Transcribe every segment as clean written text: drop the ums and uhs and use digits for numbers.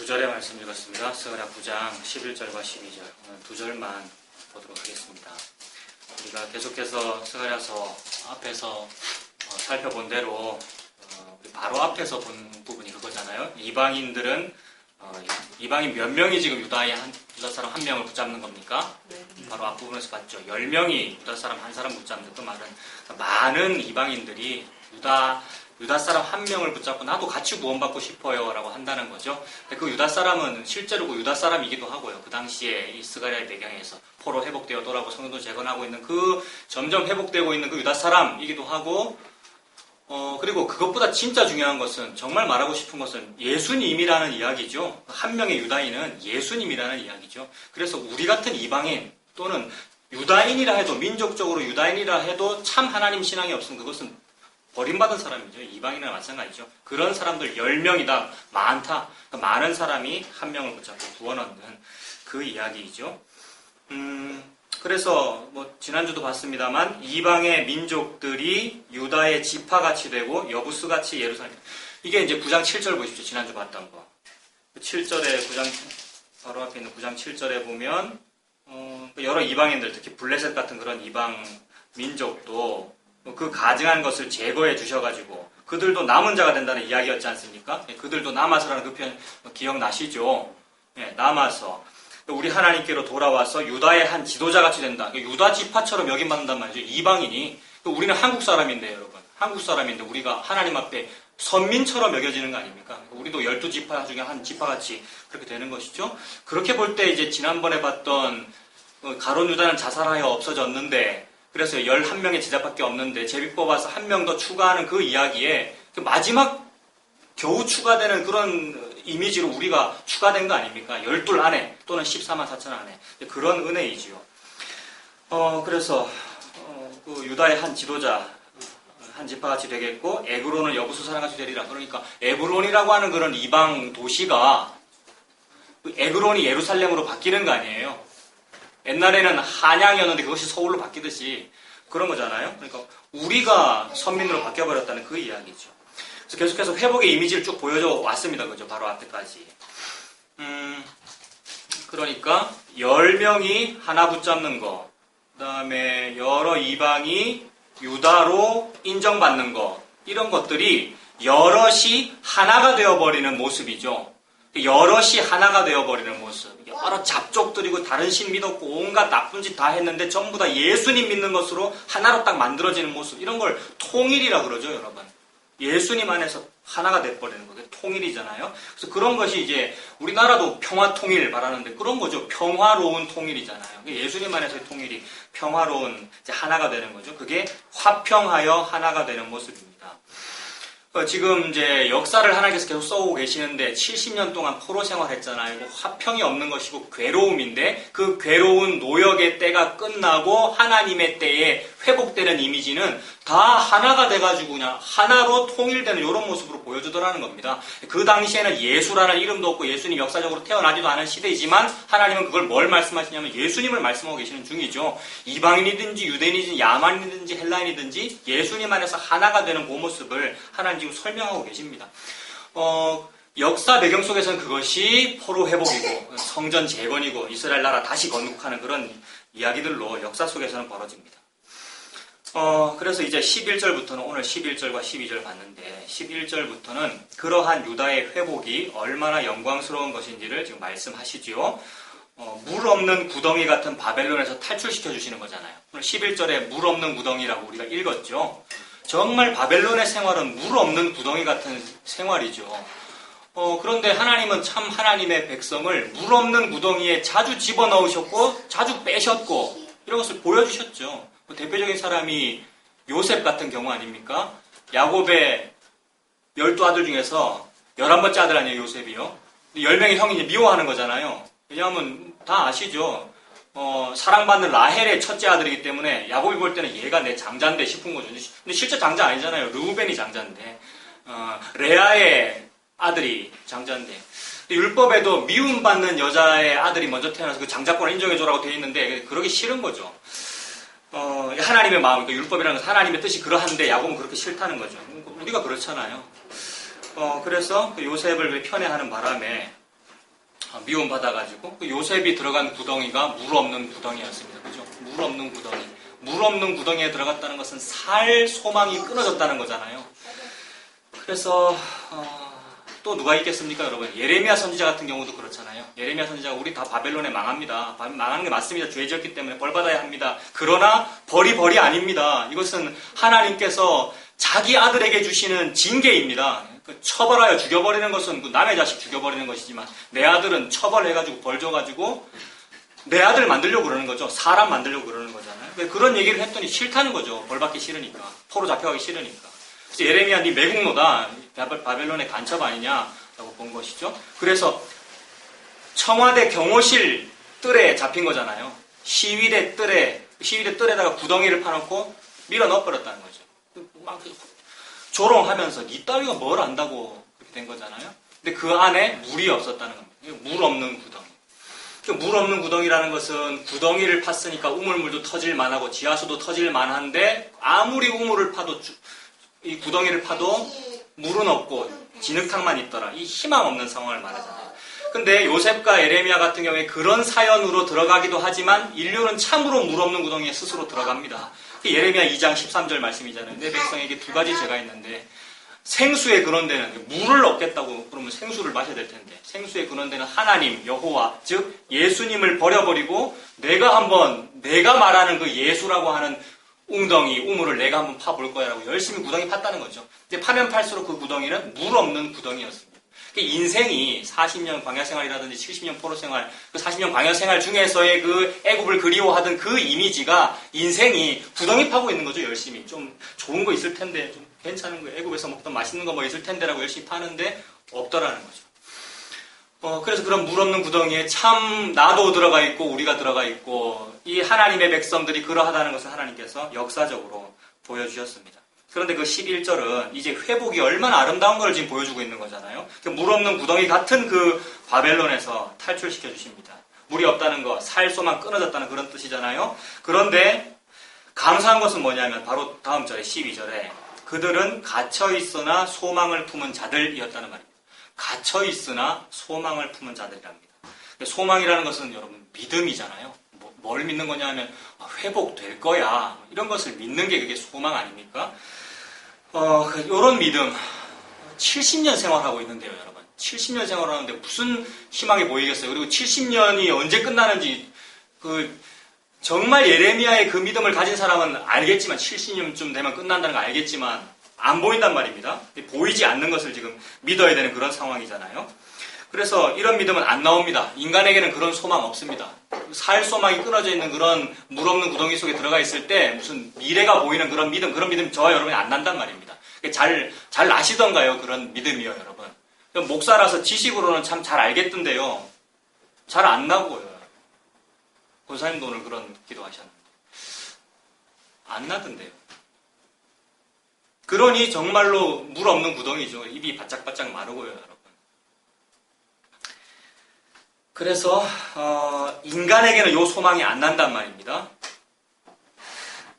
구절의 말씀 읽었습니다. 스가랴 9장 11절과 12절. 오늘 두 절만 보도록 하겠습니다. 우리가 계속해서 스가랴서 앞에서 살펴본 대로 바로 앞에서 본 부분이 그거잖아요. 이방인들은 이방인 몇 명이 지금 유다 사람 한 명을 붙잡는 겁니까? 네. 바로 앞부분에서 봤죠. 10명이 유다 사람 한 사람 붙잡는 그 말은 많은 이방인들이 유다 사람 한 명을 붙잡고 나도 같이 구원받고 싶어요 라고 한다는 거죠. 그 유다 사람은 실제로 그 유다 사람이기도 하고요. 그 당시에 이 스가랴의 배경에서 포로 회복되어 돌아오고 성도 재건하고 있는 그 점점 회복되고 있는 그 유다 사람이기도 하고 그리고 그것보다 진짜 중요한 것은 정말 말하고 싶은 것은 예수님이라는 이야기죠. 한 명의 유다인은 예수님이라는 이야기죠. 그래서 우리 같은 이방인 또는 유다인이라 해도 민족적으로 유다인이라 해도 참 하나님 신앙이 없으면 그것은 버림받은 사람이죠. 이방인이나 마찬가지죠. 그런 사람들 10명이다. 많다. 그러니까 많은 사람이 한 명을 붙잡고 구원 얻는 그 이야기이죠. 그래서 지난주도 봤습니다만 이방의 민족들이 유다의 지파같이 되고 여부스같이 예루살렘. 이게 이제 9장 7절 보십시오. 지난주 봤던 거. 7절에 9장 바로 앞에 있는 9장 7절에 보면 여러 이방인들 특히 블레셋 같은 그런 이방 민족도 그 가증한 것을 제거해 주셔가지고 그들도 남은 자가 된다는 이야기였지 않습니까? 그들도 남아서라는 그 표현 기억나시죠? 남아서 우리 하나님께로 돌아와서 유다의 한 지도자같이 된다. 유다 지파처럼 여김받는단 말이죠. 이방인이. 우리는 한국 사람인데 여러분. 한국 사람인데 우리가 하나님 앞에 선민처럼 여겨지는 거 아닙니까? 우리도 12지파 중에 한 지파같이 그렇게 되는 것이죠. 그렇게 볼 때 이제 지난번에 봤던 가론 유다는 자살하여 없어졌는데 그래서 11명의 제자밖에 없는데 제비 뽑아서 한 명 더 추가하는 그 이야기에 마지막 겨우 추가되는 그런 이미지로 우리가 추가된 거 아닙니까? 12 안에 또는 14만 4천 안에 그런 은혜이지요. 그래서 그 유다의 한 지도자 한 지파같이 되겠고 에브론은 여부수 사람같이 되리라. 그러니까 에브론이라고 하는 그런 이방 도시가 에브론이 예루살렘으로 바뀌는 거 아니에요? 옛날에는 한양이었는데 그것이 서울로 바뀌듯이 그런 거잖아요. 그러니까 우리가 선민으로 바뀌어버렸다는 그 이야기죠. 그래서 계속해서 회복의 이미지를 쭉 보여줘 왔습니다. 그죠? 바로 앞에까지. 그러니까 10명이 하나 붙잡는 거, 그 다음에 여러 이방이 유다로 인정받는 거, 이런 것들이 여럿이 하나가 되어버리는 모습이죠. 여럿이 하나가 되어버리는 모습. 여러 잡족들이고 다른 신 믿었고 온갖 나쁜 짓 다 했는데 전부 다 예수님 믿는 것으로 하나로 딱 만들어지는 모습. 이런 걸 통일이라 그러죠, 여러분. 예수님 안에서 하나가 돼버리는 거예요. 통일이잖아요. 그래서 그런 것이 이제 우리나라도 평화 통일 말하는데 그런 거죠. 평화로운 통일이잖아요. 예수님 안에서의 통일이 평화로운 이제 하나가 되는 거죠. 그게 화평하여 하나가 되는 모습입니다. 지금 이제 역사를 하나님께서 계속 써오고 계시는데 70년 동안 포로 생활했잖아요. 화평이 없는 것이고 괴로움인데 그 괴로운 노역의 때가 끝나고 하나님의 때에 회복되는 이미지는 다 하나가 돼가지고 그냥 하나로 통일되는 이런 모습으로 보여주더라는 겁니다. 그 당시에는 예수라는 이름도 없고 예수님 역사적으로 태어나지도 않은 시대이지만 하나님은 그걸 뭘 말씀하시냐면 예수님을 말씀하고 계시는 중이죠. 이방인이든지 유대인이든지 야만인이든지 헬라인이든지 예수님 안에서 하나가 되는 그 모습을 하나님 지금 설명하고 계십니다. 역사 배경 속에서는 그것이 포로 회복이고 성전 재건이고 이스라엘 나라 다시 건국하는 그런 이야기들로 역사 속에서는 벌어집니다. 그래서 이제 11절부터는 오늘 11절과 12절 봤는데 11절부터는 그러한 유다의 회복이 얼마나 영광스러운 것인지를 지금 말씀하시지요. 물 없는 구덩이 같은 바벨론에서 탈출시켜 주시는 거잖아요. 오늘 11절에 물 없는 구덩이라고 우리가 읽었죠. 정말 바벨론의 생활은 물 없는 구덩이 같은 생활이죠. 그런데 하나님은 참 하나님의 백성을 물 없는 구덩이에 자주 집어넣으셨고 자주 빼셨고 이런 것을 보여주셨죠. 대표적인 사람이 요셉 같은 경우 아닙니까? 야곱의 12아들 중에서 11번째 아들 아니에요, 요셉이요? 10명의 형이 이제 미워하는 거잖아요. 왜냐하면 다 아시죠? 사랑받는 라헬의 첫째 아들이기 때문에 야곱이 볼 때는 얘가 내 장자인데 싶은 거죠. 근데 실제 장자 아니잖아요. 르우벤이 장자인데. 레아의 아들이 장자인데. 율법에도 미움받는 여자의 아들이 먼저 태어나서 그 장자권을 인정해줘라고 되어 있는데 그러기 싫은 거죠. 하나님의 마음, 그러니까 율법이라는 것은 하나님의 뜻이 그러한데 야곱은 그렇게 싫다는 거죠. 우리가 그렇잖아요. 그래서 그 요셉을 편애하는 바람에 미움받아가지고 그 요셉이 들어간 구덩이가 물 없는 구덩이였습니다. 그죠? 물 없는 구덩이. 물 없는 구덩이에 들어갔다는 것은 살 소망이 끊어졌다는 거잖아요. 그래서 또 누가 있겠습니까, 여러분? 예레미야 선지자 같은 경우도 그렇잖아요. 예레미야 선지자가 우리 다 바벨론에 망합니다. 망하는 게 맞습니다. 죄 지었기 때문에 벌 받아야 합니다. 그러나 벌이 아닙니다. 이것은 하나님께서 자기 아들에게 주시는 징계입니다. 처벌하여 죽여버리는 것은 남의 자식 죽여버리는 것이지만 내 아들은 처벌해가지고 벌 줘가지고 내 아들 만들려고 그러는 거죠. 사람 만들려고 그러는 거잖아요. 그런 얘기를 했더니 싫다는 거죠. 벌 받기 싫으니까. 포로 잡혀가기 싫으니까. 그래서 예레미야 네 매국노다. 바벨론의 간첩 아니냐라고 본 것이죠. 그래서 청와대 경호실 뜰에 잡힌 거잖아요. 시위대 뜰에다가 구덩이를 파놓고 밀어 넣어버렸다는 거죠. 막 조롱하면서 니 따위가 뭘 안다고 그렇게 된 거잖아요. 근데 그 안에 물이 없었다는 겁니다. 물 없는 구덩이. 물 없는 구덩이라는 것은 구덩이를 팠으니까 우물물도 터질 만하고 지하수도 터질 만한데 아무리 우물을 파도 이 구덩이를 파도 물은 없고 진흙탕만 있더라. 이 희망 없는 상황을 말하잖아요. 근데 요셉과 에레미야 같은 경우에 그런 사연으로 들어가기도 하지만 인류는 참으로 물 없는 구덩이에 스스로 들어갑니다. 예레미야 2장 13절 말씀이잖아요. 내 백성에게 두 가지 죄가 있는데 생수의 근원되는 물을 얻겠다고 그러면 생수를 마셔야 될 텐데 생수의 근원되는 하나님 여호와 즉 예수님을 버려버리고 내가 말하는 그 예수라고 하는 웅덩이 우물을 내가 한번 파볼 거야라고 열심히 구덩이 팠다는 거죠. 근데 파면 팔수록 그 구덩이는 물 없는 구덩이였습니다. 인생이 40년 광야생활이라든지 70년 포로생활, 그 40년 광야생활 중에서의 그 애굽을 그리워하던 그 이미지가 인생이 구덩이 파고 있는 거죠. 열심히 좀 좋은 거 있을 텐데 좀 괜찮은 거 애굽에서 먹던 맛있는 거 뭐 있을 텐데라고 열심히 파는데 없더라는 거죠. 그래서 그런 물 없는 구덩이에 참 나도 들어가 있고 우리가 들어가 있고 이 하나님의 백성들이 그러하다는 것을 하나님께서 역사적으로 보여주셨습니다. 그런데 그 11절은 이제 회복이 얼마나 아름다운 걸 지금 보여주고 있는 거잖아요. 물 없는 구덩이 같은 그 바벨론에서 탈출시켜 주십니다. 물이 없다는 거, 살 소망 끊어졌다는 그런 뜻이잖아요. 그런데 감사한 것은 뭐냐면 바로 다음 절에 12절에 그들은 갇혀있으나 소망을 품은 자들이었다는 말입니다. 갇혀있으나 소망을 품은 자들이랍니다. 소망이라는 것은 여러분 믿음이잖아요. 뭘 믿는 거냐 하면 회복될 거야. 이런 것을 믿는 게 그게 소망 아닙니까? 이런 믿음 70년 생활하고 있는데요, 여러분. 70년 생활하는데 무슨 희망이 보이겠어요? 그리고 70년이 언제 끝나는지 정말 예레미야의 그 믿음을 가진 사람은 알겠지만 70년쯤 되면 끝난다는 거 알겠지만 안 보인단 말입니다. 보이지 않는 것을 지금 믿어야 되는 그런 상황이잖아요. 그래서 이런 믿음은 안 나옵니다. 인간에게는 그런 소망 없습니다. 살 소망이 끊어져 있는 그런 물 없는 구덩이 속에 들어가 있을 때 무슨 미래가 보이는 그런 믿음 저와 여러분이 안 난단 말입니다. 잘 아시던가요? 그런 믿음이요, 여러분. 목사라서 지식으로는 참 잘 알겠던데요. 잘 안 나고요. 권사님도 오늘 그런 기도하셨는데. 안 나던데요. 그러니 정말로 물 없는 구덩이죠. 입이 바짝바짝 마르고요, 여러분. 그래서 인간에게는 요 소망이 안 난단 말입니다.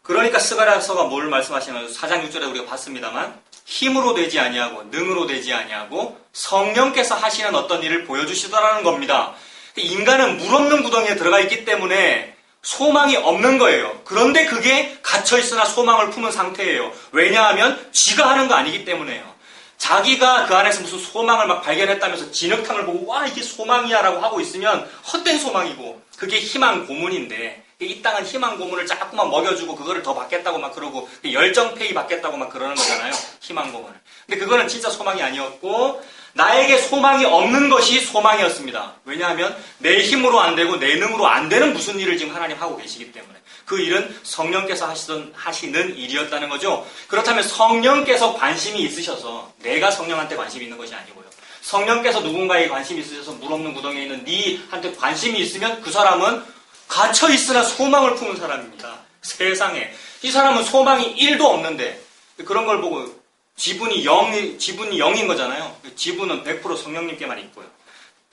그러니까 스가랴서가 뭘 말씀하시냐면 4장 6절에 우리가 봤습니다만 힘으로 되지 아니하고 능으로 되지 아니하고 성령께서 하시는 어떤 일을 보여주시더라는 겁니다. 인간은 물 없는 구덩이에 들어가 있기 때문에 소망이 없는 거예요. 그런데 그게 갇혀있으나 소망을 품은 상태예요. 왜냐하면 지가 하는 거 아니기 때문에요. 자기가 그 안에서 무슨 소망을 막 발견했다면서 진흙탕을 보고 와 이게 소망이야 라고 하고 있으면 헛된 소망이고 그게 희망 고문인데 이 땅은 희망 고문을 자꾸만 먹여주고 그거를 더 받겠다고 막 그러고 열정페이 받겠다고 막 그러는 거잖아요. 희망 고문을. 근데 그거는 진짜 소망이 아니었고 나에게 소망이 없는 것이 소망이었습니다. 왜냐하면 내 힘으로 안 되고 내 능으로 안 되는 무슨 일을 지금 하나님 하고 계시기 때문에 그 일은 성령께서 하시는 일이었다는 거죠. 그렇다면 성령께서 관심이 있으셔서 내가 성령한테 관심이 있는 것이 아니고요. 성령께서 누군가에게 관심이 있으셔서 물 없는 구덩이에 있는 네한테 관심이 있으면 그 사람은 갇혀있으나 소망을 품은 사람입니다. 세상에. 이 사람은 소망이 1도 없는데 그런 걸 보고 지분이 0인 거잖아요. 지분은 100% 성령님께만 있고요.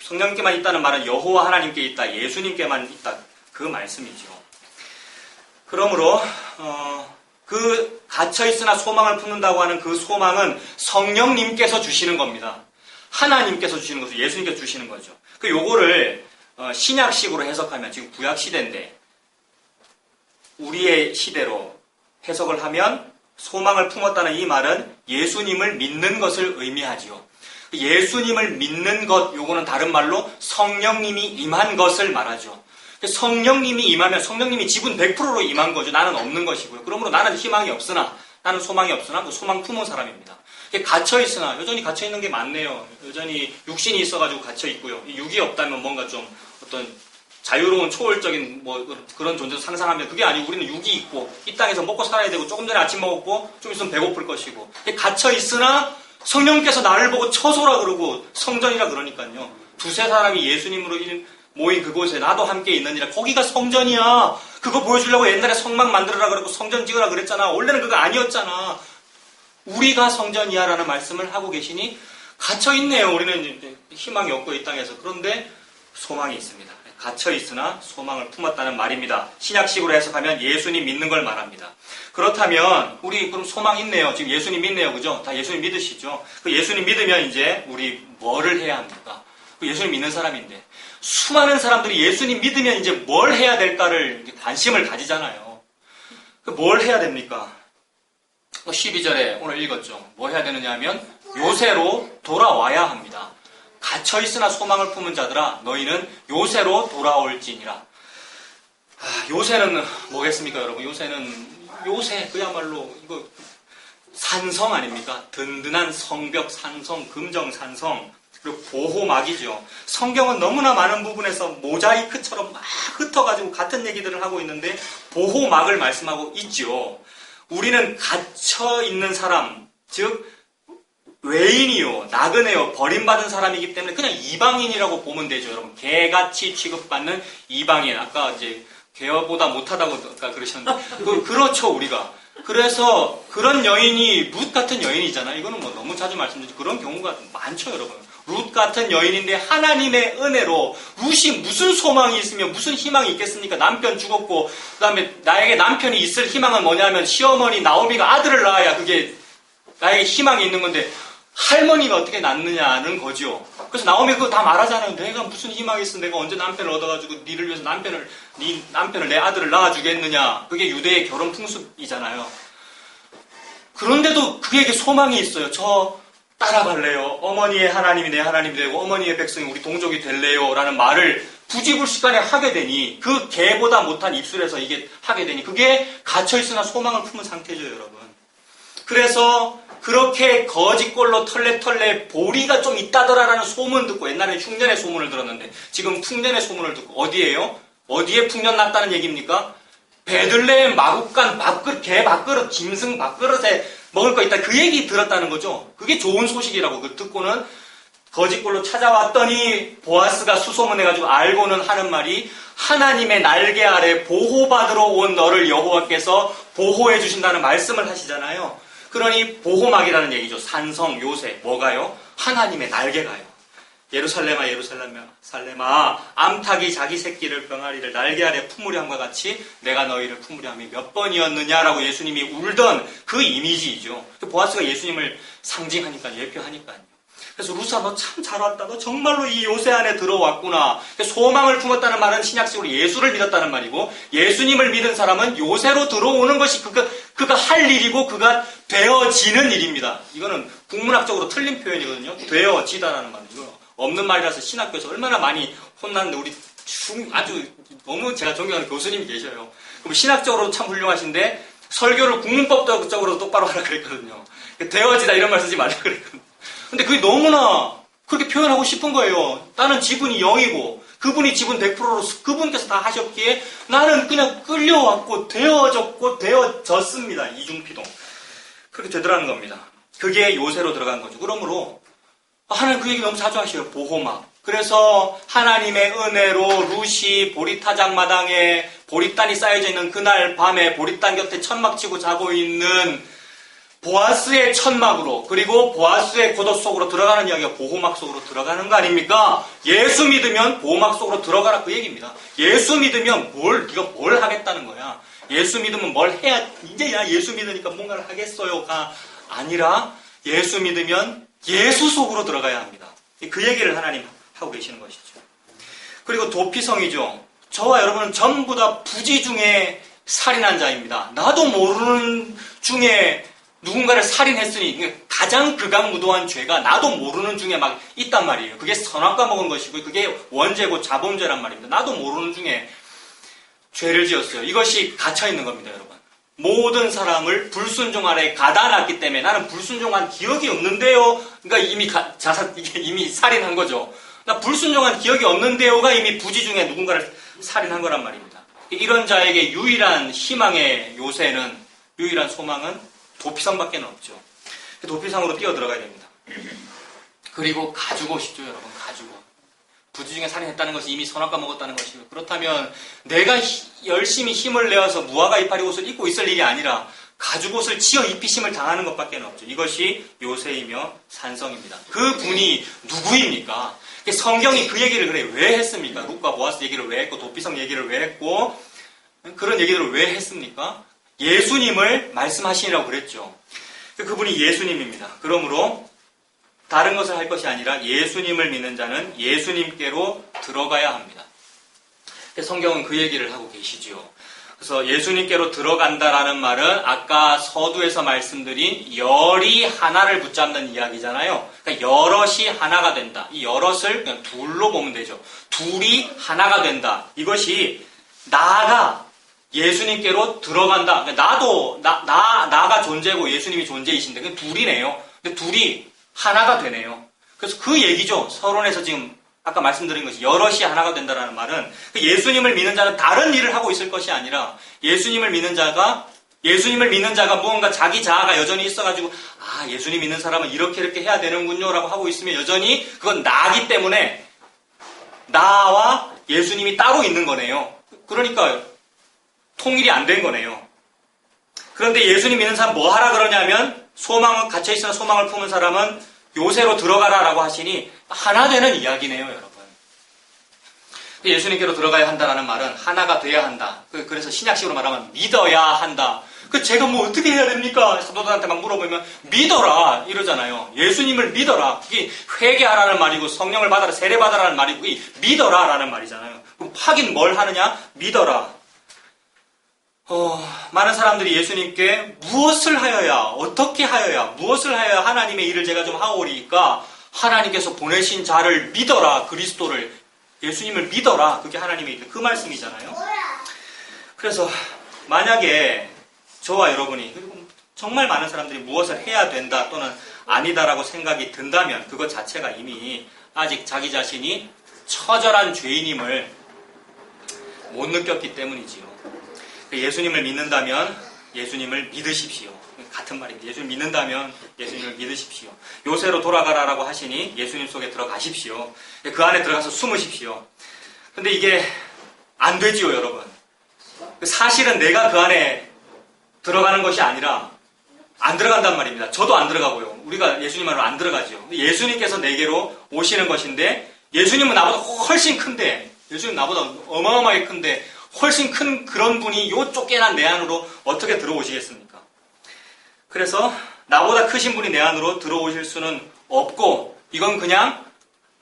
성령님께만 있다는 말은 여호와 하나님께 있다, 예수님께만 있다 그 말씀이죠. 그러므로 그 갇혀있으나 소망을 품는다고 하는 그 소망은 성령님께서 주시는 겁니다. 하나님께서 주시는 것을 예수님께서 주시는 거죠. 요거를 신약식으로 해석하면 지금 구약 시대인데 우리의 시대로 해석을 하면 소망을 품었다는 이 말은 예수님을 믿는 것을 의미하지요. 예수님을 믿는 것, 요거는 다른 말로 성령님이 임한 것을 말하죠. 성령님이 임하면 성령님이 지분 100%로 임한 거죠. 나는 없는 것이고요. 그러므로 나는 희망이 없으나, 나는 소망이 없으나 그 소망 품은 사람입니다. 갇혀있으나, 여전히 갇혀있는 게 많네요. 여전히 육신이 있어가지고 갇혀있고요. 육이 없다면 뭔가 좀 어떤 자유로운 초월적인 뭐 그런 존재도 상상하면 그게 아니고 우리는 육이 있고 이 땅에서 먹고 살아야 되고 조금 전에 아침 먹었고 좀 있으면 배고플 것이고 갇혀있으나 성령께서 나를 보고 처소라 그러고 성전이라 그러니까요. 두세 사람이 예수님으로 모인 그곳에 나도 함께 있느니라. 거기가 성전이야. 그거 보여주려고 옛날에 성막 만들어라 그러고 성전 지으라 그랬잖아. 원래는 그거 아니었잖아. 우리가 성전이야 라는 말씀을 하고 계시니 갇혀있네요. 우리는 희망이 없고 이 땅에서. 그런데 소망이 있습니다. 갇혀있으나 소망을 품었다는 말입니다. 신약식으로 해석하면 예수님 믿는 걸 말합니다. 그렇다면 우리 그럼 소망 있네요. 지금 예수님 믿네요. 그죠? 다 예수님 믿으시죠? 그 예수님 믿으면 이제 우리 뭐를 해야 합니까? 그 예수님 믿는 사람인데 수많은 사람들이 예수님 믿으면 이제 뭘 해야 될까를 관심을 가지잖아요. 뭘 해야 됩니까? 12절에 오늘 읽었죠. 뭐 해야 되느냐 하면 요새로 돌아와야 합니다. 갇혀있으나 소망을 품은 자들아 너희는 요새로 돌아올지니라. 요새는 뭐겠습니까 여러분? 요새 그야말로 이거 산성 아닙니까? 든든한 성벽, 산성, 금정산성, 그리고 보호막이죠. 성경은 너무나 많은 부분에서 모자이크처럼 막 흩어가지고 같은 얘기들을 하고 있는데 보호막을 말씀하고 있죠. 우리는 갇혀있는 사람, 즉 외인이요, 나그네요, 버림받은 사람이기 때문에 그냥 이방인이라고 보면 되죠, 여러분. 개같이 취급받는 이방인. 아까 이제 개보다 못하다고 아까 그러셨는데, 그렇죠, 우리가. 그래서 그런 여인이 룻 같은 여인이잖아요. 이거는 뭐 너무 자주 말씀드리죠. 그런 경우가 많죠, 여러분. 룻 같은 여인인데 하나님의 은혜로 룻이 무슨 소망이 있으며 무슨 희망이 있겠습니까? 남편 죽었고, 그 다음에 나에게 남편이 있을 희망은 뭐냐면 시어머니 나오미가 아들을 낳아야 그게 나에게 희망이 있는 건데 할머니가 어떻게 낳느냐는 거죠. 그래서 나오미 그거 다 말하잖아요. 내가 무슨 희망이 있어? 내가 언제 남편을 얻어가지고 니를 위해서 네 남편을 내 아들을 낳아주겠느냐? 그게 유대의 결혼 풍습이잖아요. 그런데도 그에게 소망이 있어요. 저 따라갈래요. 어머니의 하나님이 내 하나님이 되고 어머니의 백성이 우리 동족이 될래요. 라는 말을 부지불식간에 하게 되니 그 개보다 못한 입술에서 이게 하게 되니 그게 갇혀있으나 소망을 품은 상태죠, 여러분. 그래서 그렇게 거짓골로 털레털레 보리가 좀 있다더라라는 소문 듣고 옛날에 흉년의 소문을 들었는데 지금 풍년의 소문을 듣고 어디에요? 어디에 풍년 났다는 얘기입니까? 베들레헴 마국간 밥그릇, 개 밥그릇, 짐승 밥그릇에 먹을 거 있다. 그 얘기 들었다는 거죠. 그게 좋은 소식이라고 그 듣고는 거짓골로 찾아왔더니 보아스가 수소문해가지고 알고는 하는 말이 하나님의 날개 아래 보호받으러 온 너를 여호와께서 보호해 주신다는 말씀을 하시잖아요. 그러니 보호막이라는 얘기죠. 산성, 요새, 뭐가요? 하나님의 날개가요. 예루살렘아 예루살렘아 암탉이 자기 새끼를 병아리를 날개 아래 품으려함과 같이 내가 너희를 품으려함이 몇 번이었느냐라고 예수님이 울던 그 이미지이죠. 보아스가 예수님을 상징하니까 예표하니까요. 그래서 루사 너 참 잘 왔다. 너 정말로 이 요새 안에 들어왔구나. 소망을 품었다는 말은 신약식으로 예수를 믿었다는 말이고 예수님을 믿은 사람은 요새로 들어오는 것이 그가 할 일이고 그가 되어지는 일입니다. 이거는 국문학적으로 틀린 표현이거든요. 되어지다라는 말은 이거 없는 말이라서 신학교에서 얼마나 많이 혼났는데 우리 아주 너무 제가 존경하는 교수님이 계셔요. 그럼 신학적으로 참 훌륭하신데 설교를 국문법적으로 똑바로 하라 그랬거든요. 되어지다 이런 말 쓰지 말라 그랬거든요. 근데 그게 너무나 그렇게 표현하고 싶은 거예요. 나는 지분이 0이고 그분이 지분 100%로 그분께서 다 하셨기에 나는 그냥 끌려왔고 되어졌고 되어졌습니다. 이중피동. 그렇게 되더라는 겁니다. 그게 요새로 들어간 거죠. 그러므로 하나님 그 얘기 너무 자주 하셔요. 보호막. 그래서 하나님의 은혜로 룻이 보리타작 마당에 보리단이 쌓여져 있는 그날 밤에 보리단 곁에 천막 치고 자고 있는 보아스의 천막으로 그리고 보아스의 겉옷 속으로 들어가는 이야기가 보호막 속으로 들어가는 거 아닙니까? 예수 믿으면 보호막 속으로 들어가라 그 얘기입니다. 예수 믿으면 네가 뭘 하겠다는 거야. 예수 믿으면 뭘 해야 이제야 예수 믿으니까 뭔가를 하겠어요가 아니라 예수 믿으면 예수 속으로 들어가야 합니다. 그 얘기를 하나님 하고 계시는 것이죠. 그리고 도피성이죠. 저와 여러분은 전부 다 부지 중에 살인한 자입니다. 나도 모르는 중에 누군가를 살인했으니 가장 극악무도한 죄가 나도 모르는 중에 막 있단 말이에요. 그게 선악과 먹은 것이고 그게 원죄고 자범죄란 말입니다. 나도 모르는 중에 죄를 지었어요. 이것이 갇혀있는 겁니다, 여러분. 모든 사람을 불순종 아래 가다 놨기 때문에 나는 불순종한 기억이 없는데요. 그러니까 이미 살인한 거죠. 나 불순종한 기억이 없는데요가 이미 부지 중에 누군가를 살인한 거란 말입니다. 이런 자에게 유일한 희망의 요새는, 유일한 소망은 도피성밖에 없죠. 도피성으로 뛰어 들어가야 됩니다. 그리고 가지고 싶죠, 여러분. 가지고. 부지 중에 살인했다는 것이 이미 선악과 먹었다는 것이고, 그렇다면 내가 열심히 힘을 내어서 무화과 이파리 옷을 입고 있을 일이 아니라 가죽 옷을 지어 입히심을 당하는 것밖에 없죠. 이것이 요새이며 산성입니다. 그 분이 누구입니까? 성경이 그 얘기를 그래 왜 했습니까? 룻과 보아스 얘기를 왜 했고 도피성 얘기를 왜 했고 그런 얘기들을 왜 했습니까? 예수님을 말씀하시니라고 그랬죠. 그분이 예수님입니다. 그러므로 다른 것을 할 것이 아니라 예수님을 믿는 자는 예수님께로 들어가야 합니다. 성경은 그 얘기를 하고 계시죠. 그래서 예수님께로 들어간다라는 말은 아까 서두에서 말씀드린 열이 하나를 붙잡는 이야기잖아요. 그러니까 여럿이 하나가 된다. 이 여럿을 그냥 둘로 보면 되죠. 둘이 하나가 된다. 이것이 나가 예수님께로 들어간다. 그러니까 나가 존재고 예수님이 존재이신데 그 둘이네요. 근데 둘이 하나가 되네요. 그래서 그 얘기죠. 서론에서 지금 아까 말씀드린 것이 여럿이 하나가 된다는 말은 예수님을 믿는 자는 다른 일을 하고 있을 것이 아니라 예수님을 믿는 자가 무언가 자기 자아가 여전히 있어가지고 예수님 믿는 사람은 이렇게 해야 되는군요 라고 하고 있으면 여전히 그건 나기 때문에 나와 예수님이 따로 있는 거네요. 그러니까 통일이 안 된 거네요. 그런데 예수님 믿는 사람 뭐 하라 그러냐면 갇혀있으나 소망을 품은 사람은 요새로 들어가라라고 하시니 하나 되는 이야기네요, 여러분. 예수님께로 들어가야 한다라는 말은 하나가 돼야 한다. 그래서 신약식으로 말하면 믿어야 한다. 제가 뭐 어떻게 해야 됩니까? 사도들한테 막 물어보면 믿어라 이러잖아요. 예수님을 믿어라. 그게 회개하라는 말이고 성령을 받아라, 세례 받아라는 말이고 그게 믿어라라는 말이잖아요. 그럼 하긴 뭘 하느냐? 믿어라. 많은 사람들이 예수님께 무엇을 하여야, 어떻게 하여야, 무엇을 하여야 하나님의 일을 제가 좀 하오리니까 하나님께서 보내신 자를 믿어라, 그리스도를, 예수님을 믿어라. 그게 하나님의 일, 그 말씀이잖아요. 그래서 만약에 저와 여러분이, 그리고 정말 많은 사람들이 무엇을 해야 된다 또는 아니다라고 생각이 든다면 그것 자체가 이미 아직 자기 자신이 처절한 죄인임을 못 느꼈기 때문이지요. 예수님을 믿는다면 예수님을 믿으십시오. 같은 말입니다. 예수님을 믿는다면 예수님을 믿으십시오. 요새로 돌아가라라고 하시니 예수님 속에 들어가십시오. 그 안에 들어가서 숨으십시오. 근데 이게 안 되지요, 여러분. 사실은 내가 그 안에 들어가는 것이 아니라 안 들어간단 말입니다. 저도 안 들어가고요. 우리가 예수님 안으로 안 들어가죠. 예수님께서 내게로 오시는 것인데 예수님은 나보다 훨씬 큰데, 예수님 나보다 어마어마하게 큰데 훨씬 큰 그런 분이 요 쫓겨난 내 안으로 어떻게 들어오시겠습니까? 그래서 나보다 크신 분이 내 안으로 들어오실 수는 없고 이건 그냥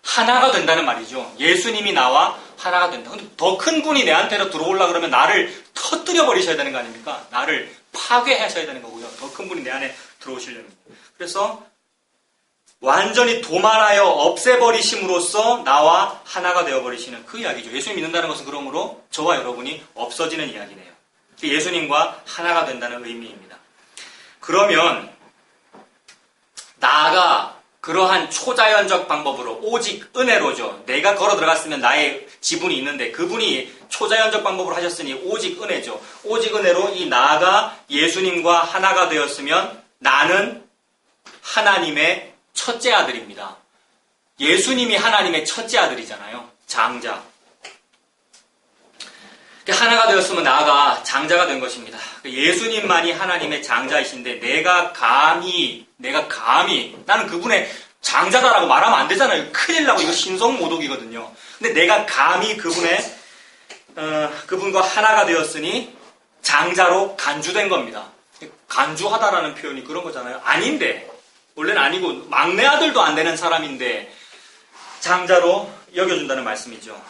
하나가 된다는 말이죠. 예수님이 나와 하나가 된다. 근데 더 큰 분이 내 안테로 들어오려고 그러면 나를 터뜨려 버리셔야 되는 거 아닙니까? 나를 파괴하셔야 되는 거고요. 더 큰 분이 내 안에 들어오시려면. 그래서 완전히 도말하여 없애버리심으로써 나와 하나가 되어버리시는 그 이야기죠. 예수님 믿는다는 것은 그러므로 저와 여러분이 없어지는 이야기네요. 예수님과 하나가 된다는 의미입니다. 그러면 나아가 그러한 초자연적 방법으로 오직 은혜로죠. 내가 걸어 들어갔으면 나의 지분이 있는데 그분이 초자연적 방법으로 하셨으니 오직 은혜죠. 오직 은혜로 이 나아가 예수님과 하나가 되었으면 나는 하나님의 첫째 아들입니다. 예수님이 하나님의 첫째 아들이잖아요. 장자. 하나가 되었으면 나아가 장자가 된 것입니다. 예수님만이 하나님의 장자이신데 내가 감히 나는 그분의 장자다라고 말하면 안 되잖아요. 큰일 나고 이거 신성모독이거든요. 근데 내가 감히 그분과 하나가 되었으니 장자로 간주된 겁니다. 간주하다라는 표현이 그런 거잖아요. 아닌데 원래는 아니고 막내 아들도 안 되는 사람인데 장자로 여겨준다는 말씀이죠.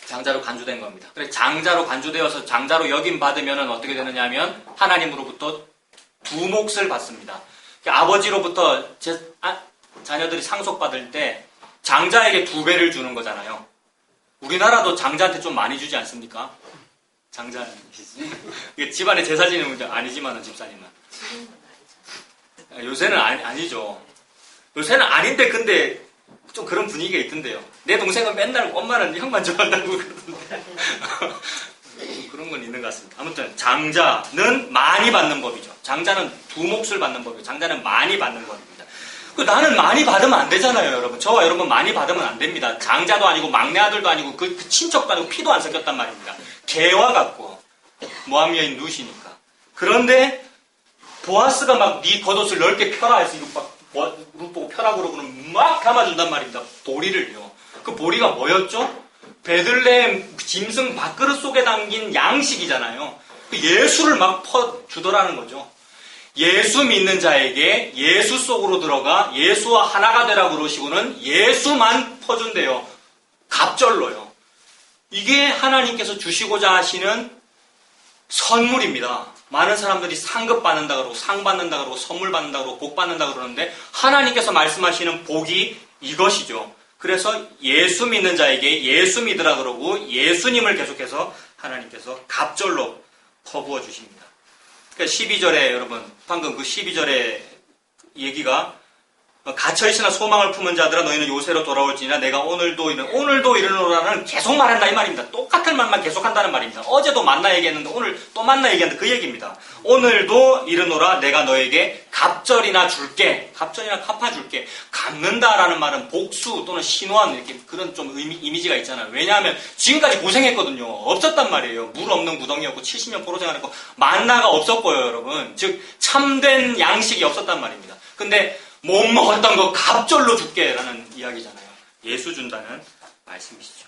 장자로 간주된 겁니다. 그래, 장자로 간주되어서 장자로 여김 받으면 어떻게 되느냐 하면 하나님으로부터 두 몫을 받습니다. 아버지로부터 자녀들이 상속받을 때 장자에게 2배를 주는 거잖아요. 우리나라도 장자한테 좀 많이 주지 않습니까? 장자. 이게 집안에 제사 지내는 문제 아니지만은 집사님은. 요새는 아니죠. 요새는 아닌데 근데 좀 그런 분위기가 있던데요. 내 동생은 맨날 엄마는 형만 좋아한다고 그러던데. 그런 건 있는 것 같습니다. 아무튼 장자는 많이 받는 법이죠. 장자는 2 몫을 받는 법이고 장자는 많이 받는 법입니다. 나는 많이 받으면 안 되잖아요, 여러분. 저와 여러분 많이 받으면 안 됩니다. 장자도 아니고 막내 아들도 아니고 그 친척도 아니고 피도 안 섞였단 말입니다. 개와 같고 모함 여인 룻이니까. 그런데 보아스가 막 네 겉옷을 넓게 펴라 해서 이거 막 룻 보고 펴라 그러고는 막 감아준단 말입니다. 보리를요. 그 보리가 뭐였죠? 베들레헴 짐승 밥그릇 속에 담긴 양식이잖아요. 예수를 막 퍼주더라는 거죠. 예수 믿는 자에게 예수 속으로 들어가 예수와 하나가 되라 그러시고는 예수만 퍼준대요. 갑절로요. 이게 하나님께서 주시고자 하시는 선물입니다. 많은 사람들이 상급 받는다 그러고 상 받는다 그러고 선물 받는다 그러고 복 받는다 그러는데 하나님께서 말씀하시는 복이 이것이죠. 그래서 예수 믿는 자에게 예수 믿으라 그러고 예수님을 계속해서 하나님께서 갑절로 퍼부어 주십니다. 그러니까 12절에 여러분 방금 그 12절의 얘기가 갇혀있으나 소망을 품은 자들아 너희는 요새로 돌아올지니라 내가 오늘도 이르노라는 계속 말한다 이 말입니다. 똑같은 말만 계속한다는 말입니다. 어제도 만나 얘기했는데 오늘 또 만나 얘기하는데 그 얘기입니다. 오늘도 이르노라 내가 너에게 갑절이나 줄게. 갑절이나 갚아줄게. 갚는다라는 말은 복수 또는 신호하는 이렇게 그런 좀 이미지가 있잖아요. 왜냐하면 지금까지 고생했거든요. 없었단 말이에요. 물 없는 구덩이였고 70년 포로생활했고 만나가 없었고요 여러분. 즉 참된 양식이 없었단 말입니다. 근데 못 먹었던 거 갑절로 줄게라는 이야기잖아요. 예수 준다는 말씀이시죠.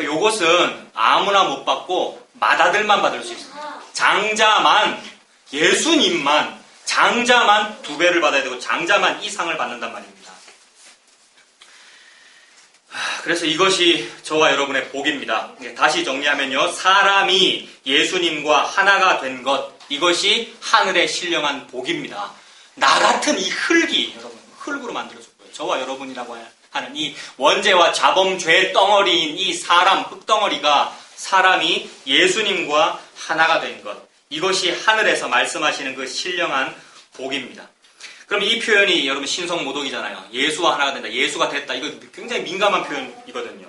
요것은 아무나 못 받고 맏아들만 받을 수 있습니다. 장자만, 예수님만, 장자만 2배를 받아야 되고 장자만 이 상을 받는단 말입니다. 그래서 이것이 저와 여러분의 복입니다. 다시 정리하면요. 사람이 예수님과 하나가 된 것, 이것이 하늘의 신령한 복입니다. 나 같은 이 흙이 여러분 흙으로 만들어졌고요. 저와 여러분이라고 하는 이 원죄와 자범 죄 덩어리인 이 사람 흙덩어리가 사람이 예수님과 하나가 된 것. 이것이 하늘에서 말씀하시는 그 신령한 복입니다. 그럼 이 표현이 여러분 신성모독이잖아요. 예수와 하나가 된다. 예수가 됐다. 이거 굉장히 민감한 표현이거든요.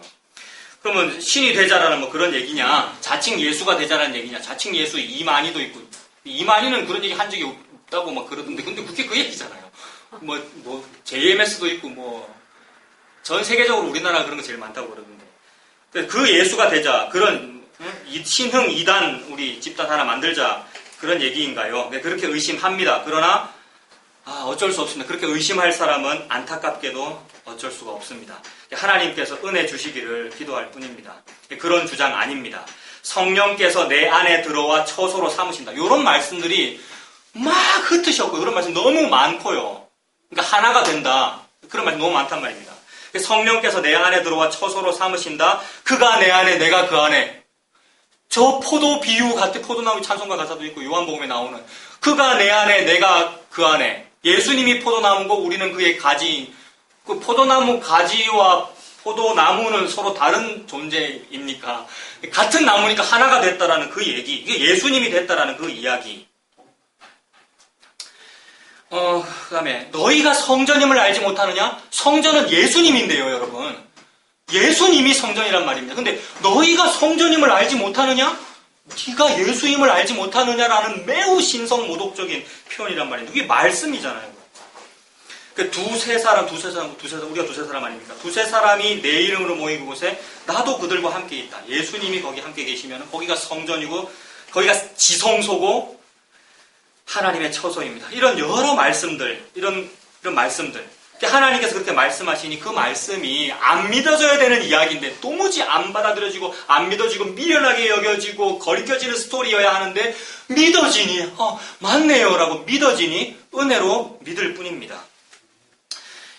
그러면 신이 되자라는 뭐 그런 얘기냐? 자칭 예수가 되자라는 얘기냐? 자칭 예수 이만희도 있고 이만희는 그런 얘기 한 적이 없다고 막 그러던데 근데 그게 그 얘기잖아요. 뭐 JMS도 있고 전 세계적으로 우리나라가 그런 거 제일 많다고 그러던데 그 예수가 되자 그런 신흥 이단 우리 집단 하나 만들자 그런 얘기인가요? 네, 그렇게 의심합니다. 그러나 어쩔 수 없습니다. 그렇게 의심할 사람은 안타깝게도 어쩔 수가 없습니다. 하나님께서 은혜 주시기를 기도할 뿐입니다. 그런 주장 아닙니다. 성령께서 내 안에 들어와 처소로 삼으신다. 이런 말씀들이 막 흩으셨고 이런 말씀 너무 많고요. 그러니까 하나가 된다. 그런 말씀 너무 많단 말입니다. 성령께서 내 안에 들어와 처소로 삼으신다. 그가 내 안에 내가 그 안에. 저 포도 비유 같은 포도나무 찬송가 가사도 있고 요한복음에 나오는 그가 내 안에 내가 그 안에. 예수님이 포도나무고 우리는 그의 가지. 그 포도나무 가지와 포도나무는 서로 다른 존재입니까? 같은 나무니까 하나가 됐다라는 그 얘기. 이게 예수님이 됐다라는 그 이야기. 그 다음에 너희가 성전임을 알지 못하느냐? 성전은 예수님인데요, 여러분. 예수님이 성전이란 말입니다. 근데 너희가 성전임을 알지 못하느냐? 네가 예수임을 알지 못하느냐라는 매우 신성모독적인 표현이란 말입니다. 이게 말씀이잖아요. 두세 사람, 우리가 두세 사람 아닙니까? 두세 사람이 내 이름으로 모인 곳에 나도 그들과 함께 있다. 예수님이 거기 함께 계시면 거기가 성전이고 거기가 지성소고 하나님의 처소입니다. 이런 여러 말씀들, 이런 말씀들. 하나님께서 그렇게 말씀하시니 그 말씀이 안 믿어져야 되는 이야기인데 도무지 안 받아들여지고 안 믿어지고 미련하게 여겨지고 거리껴지는 스토리여야 하는데 믿어지니 맞네요 라고 믿어지니 은혜로 믿을 뿐입니다.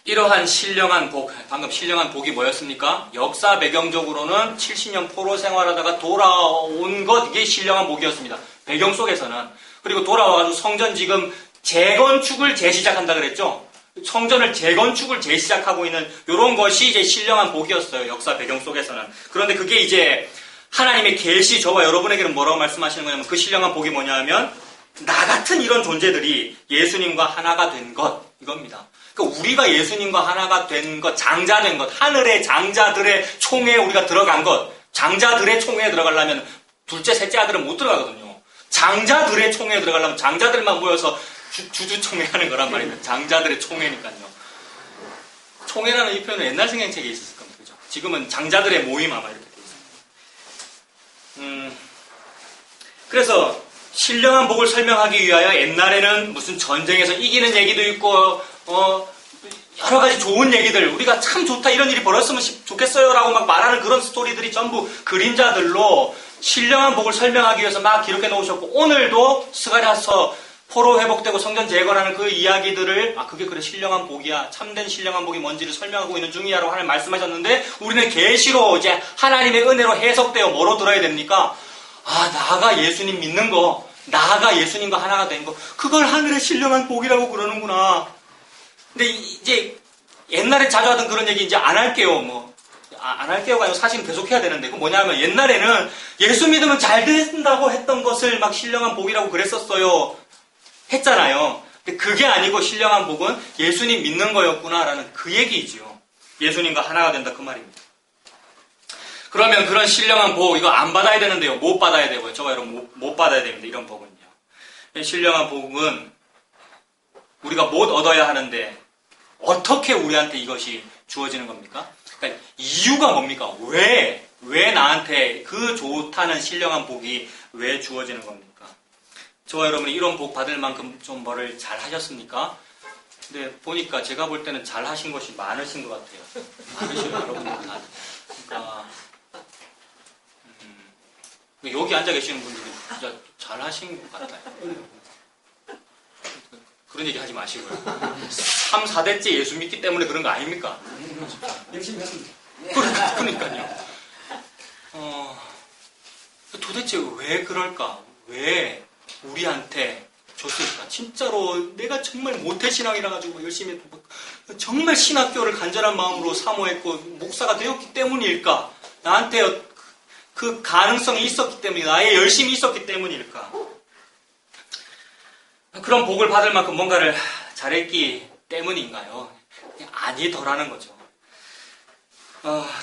이러한 신령한 복, 방금 신령한 복이 뭐였습니까? 역사 배경적으로는 70년 포로 생활하다가 돌아온 것, 이게 신령한 복이었습니다. 배경 속에서는. 그리고 돌아와가지고 성전 지금 재건축을 재시작한다 그랬죠? 성전을 재건축을 재시작하고 있는 이런 것이 이제 신령한 복이었어요. 역사 배경 속에서는. 그런데 그게 이제 하나님의 계시, 저와 여러분에게는 뭐라고 말씀하시는 거냐면 그 신령한 복이 뭐냐면 나 같은 이런 존재들이 예수님과 하나가 된 것, 이겁니다. 그러니까 우리가 예수님과 하나가 된 것, 장자된 것, 하늘의 장자들의 총회에 우리가 들어간 것, 장자들의 총회에 들어가려면 둘째, 셋째 아들은 못 들어가거든요. 장자들의 총회에 들어가려면 장자들만 모여서 주주총회 하는 거란 말입니다. 장자들의 총회니까요. 총회라는 이 표현은 옛날 성경책에 있었을 겁니다. 그죠? 지금은 장자들의 모임 아마 이렇게 돼 있습니다. 그래서 신령한 복을 설명하기 위하여 옛날에는 무슨 전쟁에서 이기는 얘기도 있고 여러 가지 좋은 얘기들, 우리가 참 좋다 이런 일이 벌었으면 좋겠어요 라고 막 말하는 그런 스토리들이 전부 그림자들로 신령한 복을 설명하기 위해서 막 기록해 놓으셨고, 오늘도 스가랴서 포로 회복되고 성전 재건하는 그 이야기들을 그게 그래 신령한 복이야, 참된 신령한 복이 뭔지를 설명하고 있는 중이야라고 하나님 말씀하셨는데, 우리는 계시로 이제 하나님의 은혜로 해석되어 뭐로 들어야 됩니까? 나가 예수님 믿는 거, 나가 예수님과 하나가 된 거, 그걸 하늘의 신령한 복이라고 그러는구나. 근데 이제 옛날에 자주 하던 그런 얘기 이제 안 할게요. 안 할게요가 아니고 사실은 계속 해야 되는데, 그 뭐냐면 옛날에는 예수 믿으면 잘 된다고 했던 것을 막 신령한 복이라고 그랬었어요. 했잖아요. 근데 그게 아니고 신령한 복은 예수님 믿는 거였구나라는 그 얘기이죠. 예수님과 하나가 된다 그 말입니다. 그러면 그런 신령한 복 이거 안 받아야 되는데요. 못 받아야 되고요. 저와 여러분 못 받아야 됩니다. 이런 복은요. 신령한 복은 우리가 못 얻어야 하는데 어떻게 우리한테 이것이 주어지는 겁니까? 그러니까 이유가 뭡니까? 왜 나한테 그 좋다는 신령한 복이 왜 주어지는 겁니까? 저와 여러분이 이런 복 받을 만큼 좀 뭐를 잘 하셨습니까? 근데 보니까 제가 볼 때는 잘 하신 것이 많으신 것 같아요. 많으신 여러분들 다. 그러니까 여기 앉아 계시는 분들이 진짜 잘 하신 것 같아요. 그런 얘기 하지 마시고요. 3, 4대째 예수 믿기 때문에 그런 거 아닙니까? 열심히 했습니다. 그러니까요. 도대체 왜 그럴까? 왜 우리한테 줬을까? 진짜로 내가 정말 모태신앙이라 가지고 열심히 했고, 정말 신학교를 간절한 마음으로 사모했고 목사가 되었기 때문일까? 나한테 그 가능성이 있었기 때문에, 나의 열심이 있었기 때문일까? 그런 복을 받을 만큼 뭔가를 잘했기 때문인가요? 아니더라는 거죠.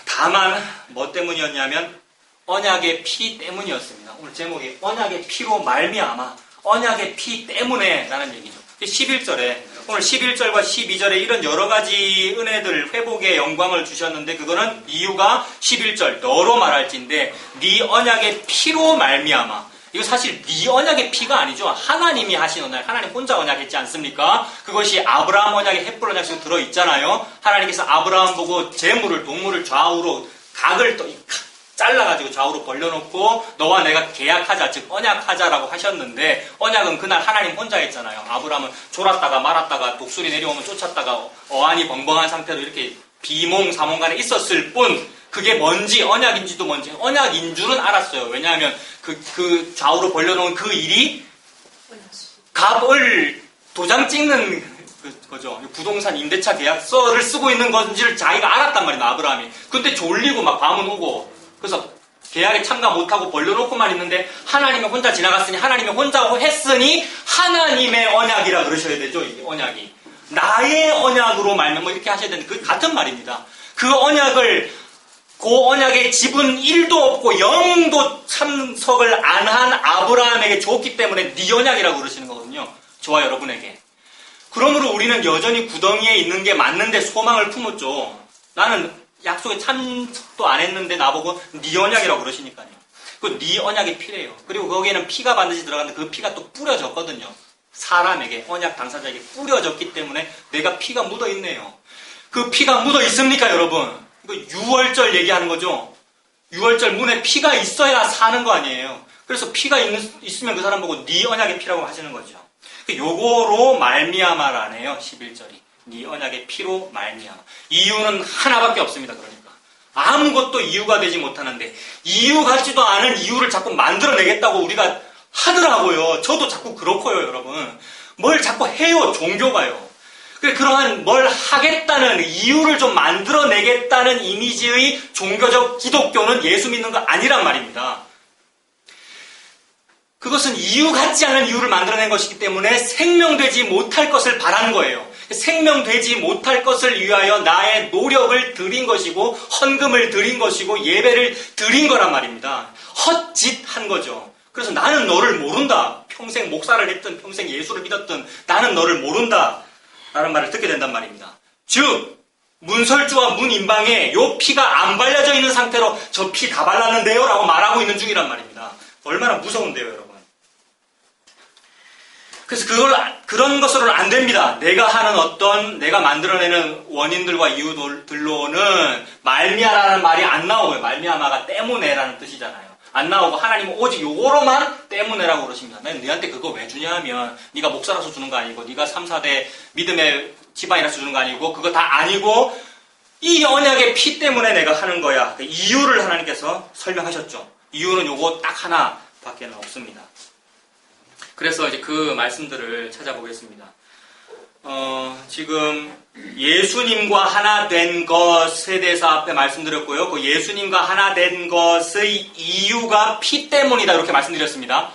다만 뭐 때문이었냐면 언약의 피 때문이었습니다. 오늘 제목이 언약의 피로 말미암아, 언약의 피 때문에 라는 얘기죠. 11절에, 오늘 11절과 12절에 이런 여러 가지 은혜들, 회복의 영광을 주셨는데, 그거는 이유가 11절 너로 말할진데 네 언약의 피로 말미암아. 이거 사실 네 언약의 피가 아니죠. 하나님이 하신 언약, 하나님 혼자 언약했지 않습니까? 그것이 아브라함 언약의 헷불 언약 속에 들어있잖아요. 하나님께서 아브라함 보고 재물을, 동물을 좌우로 각을 잘라가지고 좌우로 벌려놓고 너와 내가 계약하자, 즉 언약하자라고 하셨는데, 언약은 그날 하나님 혼자 했잖아요. 아브라함은 졸았다가 말았다가 독수리 내려오면 쫓았다가 어안이 벙벙한 상태로 이렇게 비몽사몽간에 있었을 뿐, 그게 뭔지, 언약인지도 뭔지, 언약인 줄은 알았어요. 왜냐하면 그 좌우로 벌려놓은 그 일이 값을 도장 찍는 거죠. 부동산 임대차 계약서를 쓰고 있는 건지를 자기가 알았단 말이에요, 아브라함이. 근데 졸리고 막 밤은 오고, 그래서 계약에 참가 못하고 벌려놓고만 있는데, 하나님이 혼자 지나갔으니, 하나님이 혼자 했으니 하나님의 언약이라 그러셔야 되죠. 이 언약이 나의 언약으로 말면 뭐 이렇게 하셔야 되는데, 그 같은 말입니다. 그 언약을, 그 언약의 지분 1도 없고 0도 참석을 안 한 아브라함에게 줬기 때문에 네 언약이라고 그러시는 거거든요. 저와 여러분에게. 그러므로 우리는 여전히 구덩이에 있는 게 맞는데 소망을 품었죠. 나는 약속에 참석도 안 했는데 나보고 네 언약이라고 그러시니까요. 그 네 언약이 피래요. 그리고 거기에는 피가 반드시 들어갔는데 그 피가 또 뿌려졌거든요. 사람에게, 언약 당사자에게 뿌려졌기 때문에 내가 피가 묻어있네요. 그 피가 묻어있습니까, 여러분? 이거 6월절 얘기하는 거죠. 6월절 문에 피가 있어야 사는 거 아니에요. 그래서 피가 있으면 그 사람 보고 네 언약의 피라고 하시는 거죠. 요거로 말미암아라네요. 11절이. 네 언약의 피로 말미암아. 이유는 하나밖에 없습니다. 그러니까 아무것도 이유가 되지 못하는데 이유 같지도 않은 이유를 자꾸 만들어내겠다고 우리가 하더라고요. 저도 자꾸 그렇고요, 여러분. 뭘 자꾸 해요, 종교가요. 그러한 뭘 하겠다는 이유를 좀 만들어내겠다는 이미지의 종교적 기독교는 예수 믿는 거 아니란 말입니다. 그것은 이유 같지 않은 이유를 만들어낸 것이기 때문에 생명되지 못할 것을 바라는 거예요. 생명되지 못할 것을 위하여 나의 노력을 들인 것이고 헌금을 드린 것이고 예배를 드린 거란 말입니다. 헛짓한 거죠. 그래서 나는 너를 모른다. 평생 목사를 했든 평생 예수를 믿었든 나는 너를 모른다. 라는 말을 듣게 된단 말입니다. 즉 문설주와 문인방에 요 피가 안 발려져 있는 상태로 저 피 다 발랐는데요? 라고 말하고 있는 중이란 말입니다. 얼마나 무서운데요, 여러분. 그래서 그런 것으로는 안 됩니다. 내가 하는 내가 만들어내는 원인들과 이유들로는 말미암아라는 말이 안 나오고요. 말미암아가 때문에라는 뜻이잖아요. 안 나오고 하나님은 오직 요거로만 때문에라고 그러십니다. 내가 너한테 그거 왜 주냐 하면 네가 목사라서 주는 거 아니고 네가 3, 4대 믿음의 집안이라서 주는 거 아니고 그거 다 아니고 이 언약의 피 때문에 내가 하는 거야. 그 이유를 하나님께서 설명하셨죠. 이유는 요거 딱 하나밖에 없습니다. 그래서 이제 그 말씀들을 찾아보겠습니다. 지금 예수님과 하나 된 것에 대해서 앞에 말씀드렸고요. 그 예수님과 하나 된 것의 이유가 피 때문이다 이렇게 말씀드렸습니다.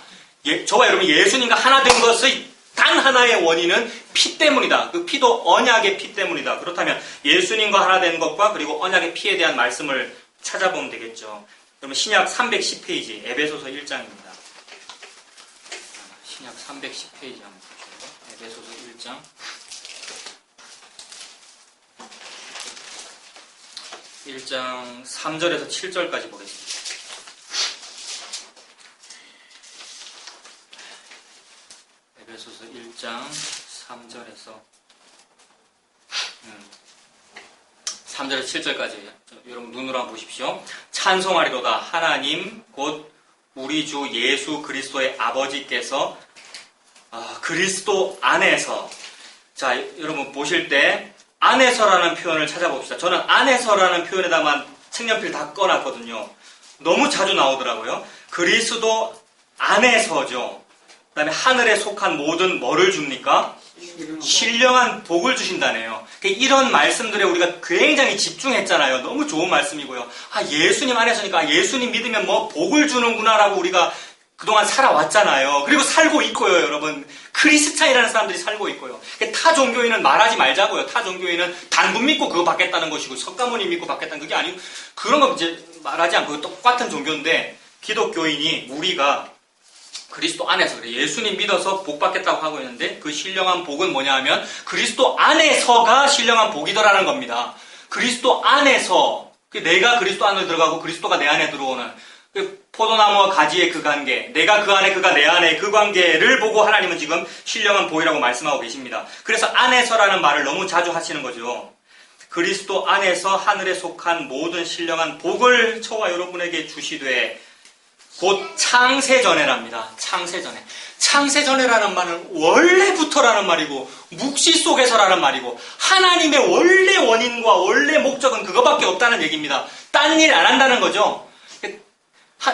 저와 여러분 예수님과 하나 된 것의 단 하나의 원인은 피 때문이다. 그 피도 언약의 피 때문이다. 그렇다면 예수님과 하나 된 것과 그리고 언약의 피에 대한 말씀을 찾아보면 되겠죠. 그러면 신약 310페이지 에베소서 1장입니다. 신약 310페이지 한번 보죠. 에베소서 1장. (1장) 3절에서 7절까지 보겠습니다. 에베소서 1장 3절에서 3절에서 7절까지 여러분 눈으로 한번 보십시오. 찬송하리로다 하나님 곧 우리 주 예수 그리스도의 아버지께서 그리스도 안에서 자 여러분 보실 때 안에서라는 표현을 찾아봅시다. 저는 안에서라는 표현에다만 색연필 다 꺼놨거든요. 너무 자주 나오더라고요. 그리스도 안에서죠. 그 다음에 하늘에 속한 모든 뭐를 줍니까? 신령한 복을 주신다네요. 이런 말씀들에 우리가 굉장히 집중했잖아요. 너무 좋은 말씀이고요. 예수님 안에서니까 예수님 믿으면 뭐 복을 주는구나라고 우리가 그동안 살아왔잖아요. 그리고 살고 있고요, 여러분. 크리스찬이라는 사람들이 살고 있고요. 타 종교인은 말하지 말자고요. 타 종교인은 단군 믿고 그거 받겠다는 것이고 석가모니 믿고 받겠다는 그게 아니고 그런 거 이제 말하지 않고 똑같은 종교인데 기독교인이 우리가 그리스도 안에서 그래. 예수님 믿어서 복 받겠다고 하고 있는데 그 신령한 복은 뭐냐 하면 그리스도 안에서가 신령한 복이더라는 겁니다. 그리스도 안에서 내가 그리스도 안으로 들어가고 그리스도가 내 안에 들어오는 포도나무와 가지의 그 관계, 내가 그 안에 그가 내 안에 그 관계를 보고 하나님은 지금 신령한 복이라고 말씀하고 계십니다. 그래서 안에서라는 말을 너무 자주 하시는 거죠. 그리스도 안에서 하늘에 속한 모든 신령한 복을 저와 여러분에게 주시되 곧 창세전에랍니다. 창세전에. 창세전에라는 말은 원래부터라는 말이고 묵시 속에서라는 말이고 하나님의 원래 원인과 원래 목적은 그거밖에 없다는 얘기입니다. 딴 일 안 한다는 거죠.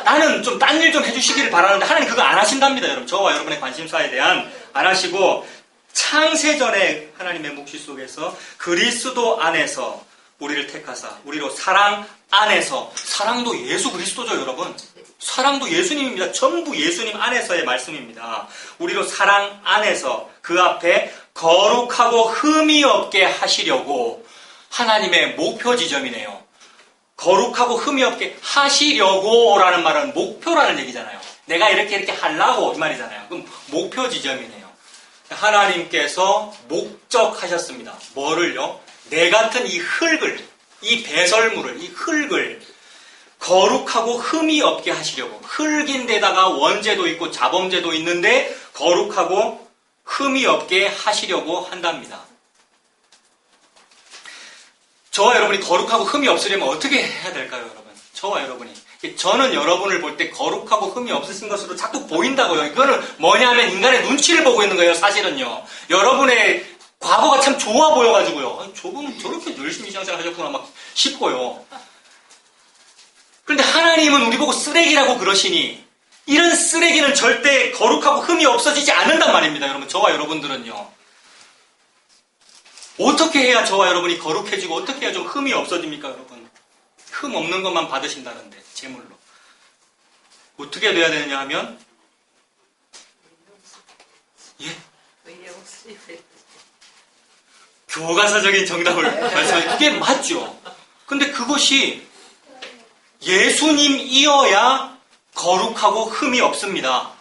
나는 좀 딴 일 좀 해주시기를 바라는데 하나님 그거 안 하신답니다. 여러분 저와 여러분의 관심사에 대한 안 하시고 창세전에 하나님의 묵시 속에서 그리스도 안에서 우리를 택하사 우리로 사랑 안에서 사랑도 예수 그리스도죠 여러분. 사랑도 예수님입니다. 전부 예수님 안에서의 말씀입니다. 우리로 사랑 안에서 그 앞에 거룩하고 흠이 없게 하시려고 하나님의 목표 지점이네요. 거룩하고 흠이 없게 하시려고 라는 말은 목표라는 얘기잖아요. 내가 이렇게 하려고 이 말이잖아요. 그럼 목표 지점이네요. 하나님께서 목적하셨습니다. 뭐를요? 내 같은 이 흙을, 이 배설물을, 이 흙을 거룩하고 흠이 없게 하시려고. 흙인데다가 원죄도 있고 자범죄도 있는데 거룩하고 흠이 없게 하시려고 한답니다. 저와 여러분이 거룩하고 흠이 없으려면 어떻게 해야 될까요, 여러분? 저와 여러분이. 저는 여러분을 볼 때 거룩하고 흠이 없으신 것으로 자꾸 보인다고요. 이거는 뭐냐면 인간의 눈치를 보고 있는 거예요, 사실은요. 여러분의 과거가 참 좋아 보여가지고요. 아니, 저분은 저렇게 열심히 신앙생활 하셨구나 막 싶고요. 그런데 하나님은 우리 보고 쓰레기라고 그러시니 이런 쓰레기는 절대 거룩하고 흠이 없어지지 않는단 말입니다. 여러분, 저와 여러분들은요. 어떻게 해야 저와 여러분이 거룩해지고 어떻게 해야 좀 흠이 없어집니까, 여러분? 흠 없는 것만 받으신다는데, 제물로. 어떻게 돼야 되느냐 하면 예? 교과서적인 정답을 말씀하시죠. 그게 맞죠. 근데 그것이 예수님이어야 거룩하고 흠이 없습니다.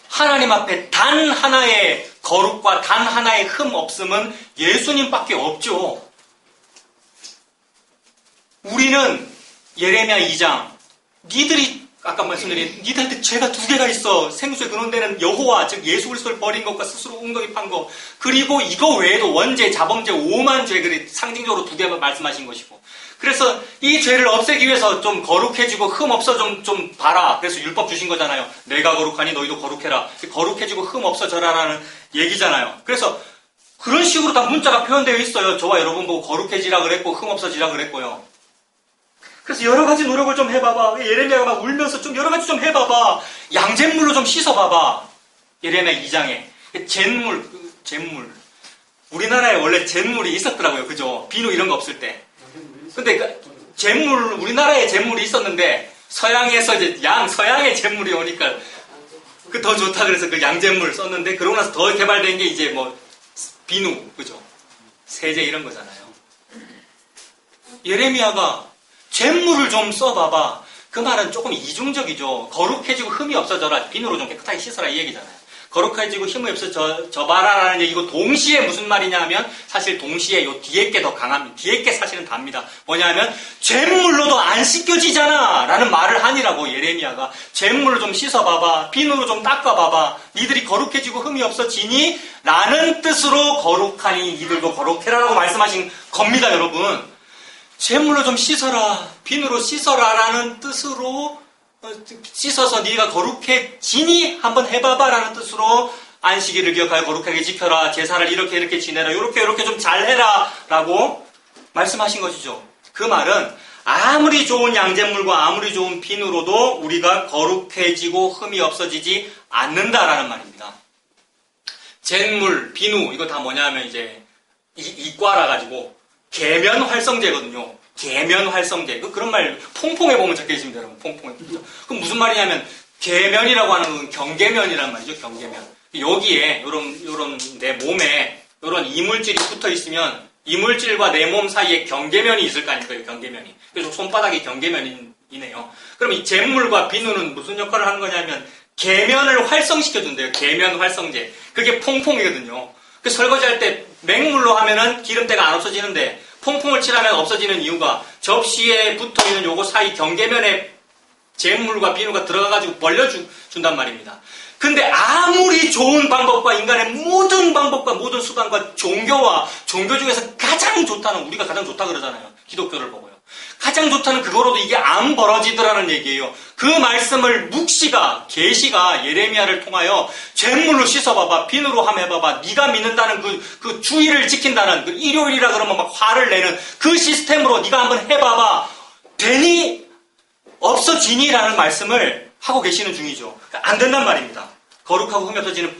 하나님 앞에 단 하나의 거룩과 단 하나의 흠 없음은 예수님밖에 없죠. 우리는 예레미야 2장 니들이 아까 말씀드린 니들한테 죄가 2개가 있어. 생수의 근원되는 여호와 즉 예수 그리스도를 버린 것과 스스로 웅덩이 판 것 그리고 이거 외에도 원죄, 자범죄, 오만 죄들이 상징적으로 2개만 말씀하신 것이고 그래서 이 죄를 없애기 위해서 좀 거룩해지고 흠 없어 좀 봐라. 그래서 율법 주신 거잖아요. 내가 거룩하니 너희도 거룩해라. 거룩해지고 흠 없어져라라는 얘기잖아요. 그래서 그런 식으로 다 문자가 표현되어 있어요. 저와 여러분 보고 거룩해지라 그랬고 흠 없어지라 그랬고요. 그래서 여러 가지 노력을 좀 해봐봐. 예레미야가 막 울면서 좀 여러 가지 좀 해봐봐. 양잿물로 좀 씻어봐봐. 예레미야 2장에 잿물. 우리나라에 원래 잿물이 있었더라고요. 그죠? 비누 이런 거 없을 때. 근데 잿물, 우리나라에 잿물이 있었는데 서양에서 이제 서양의 잿물이 오니까 그 더 좋다 그래서 그 양잿물 썼는데 그러고 나서 더 개발된 게 이제 뭐 비누, 그죠? 세제 이런 거잖아요. 예레미야가 잿물을 좀 써봐봐. 그 말은 조금 이중적이죠. 거룩해지고 흠이 없어져라. 비누로 좀 깨끗하게 씻어라 이 얘기잖아요. 거룩해지고 흠이 없어져봐라라는 얘기고 동시에 무슨 말이냐 하면 사실 동시에 요 뒤에 게 더 강합니다. 뒤에 게 사실은 답니다. 뭐냐 하면 잿물로도 안 씻겨지잖아 라는 말을 하니라고 예레미야가 잿물로 좀 씻어봐봐. 비누로 좀 닦아봐봐. 니들이 거룩해지고 흠이 없어지니 라는 뜻으로 거룩하니 니들도 거룩해라 라고 말씀하신 겁니다. 여러분. 잿물로 좀 씻어라, 비누로 씻어라라는 뜻으로 씻어서 네가 거룩해지니 한번 해봐봐라는 뜻으로 안식일을 기억하여 거룩하게 지켜라, 제사를 이렇게 지내라, 이렇게 좀 잘해라라고 말씀하신 것이죠. 그 말은 아무리 좋은 양잿물과 아무리 좋은 비누로도 우리가 거룩해지고 흠이 없어지지 않는다라는 말입니다. 잿물, 비누 이거 다 뭐냐면 이제 이과라 가지고 계면활성제거든요. 계면활성제. 그런 말 퐁퐁에 보면 적혀 있습니다, 여러분. 퐁퐁에. 그럼 무슨 말이냐면 계면이라고 하는 건 경계면이란 말이죠. 경계면. 여기에 요런 내 몸에 요런 이물질이 붙어 있으면 이물질과 내 몸 사이에 경계면이 있을 거 아닙니까? 경계면이. 그래서 손바닥이 경계면이네요. 그럼 이 잿물과 비누는 무슨 역할을 하는 거냐면 계면을 활성시켜준대요. 계면 활성제. 그게 퐁퐁이거든요. 그 설거지할 때 맹물로 하면은 기름때가 안 없어지는데 퐁퐁을 칠하면 없어지는 이유가 접시에 붙어있는 요거 사이 경계면에 잿물과 비누가 들어가가지고 벌려준단 말입니다. 근데 아무리 좋은 방법과 인간의 모든 방법과 모든 수단과 종교 중에서 가장 좋다는 우리가 가장 좋다 그러잖아요. 기독교를 보고요. 가장 좋다는 그거로도 이게 안 벌어지더라는 얘기예요. 그 말씀을 계시가 예레미야를 통하여 잿물로 씻어봐봐, 비누로 함 해봐봐, 네가 믿는다는 그 주의를 지킨다는 그 일요일이라 그러면 막 화를 내는 그 시스템으로 네가 한번 해봐봐. 되니 없어지니라는 말씀을 하고 계시는 중이죠. 안 된단 말입니다. 거룩하고 흠이 없어지는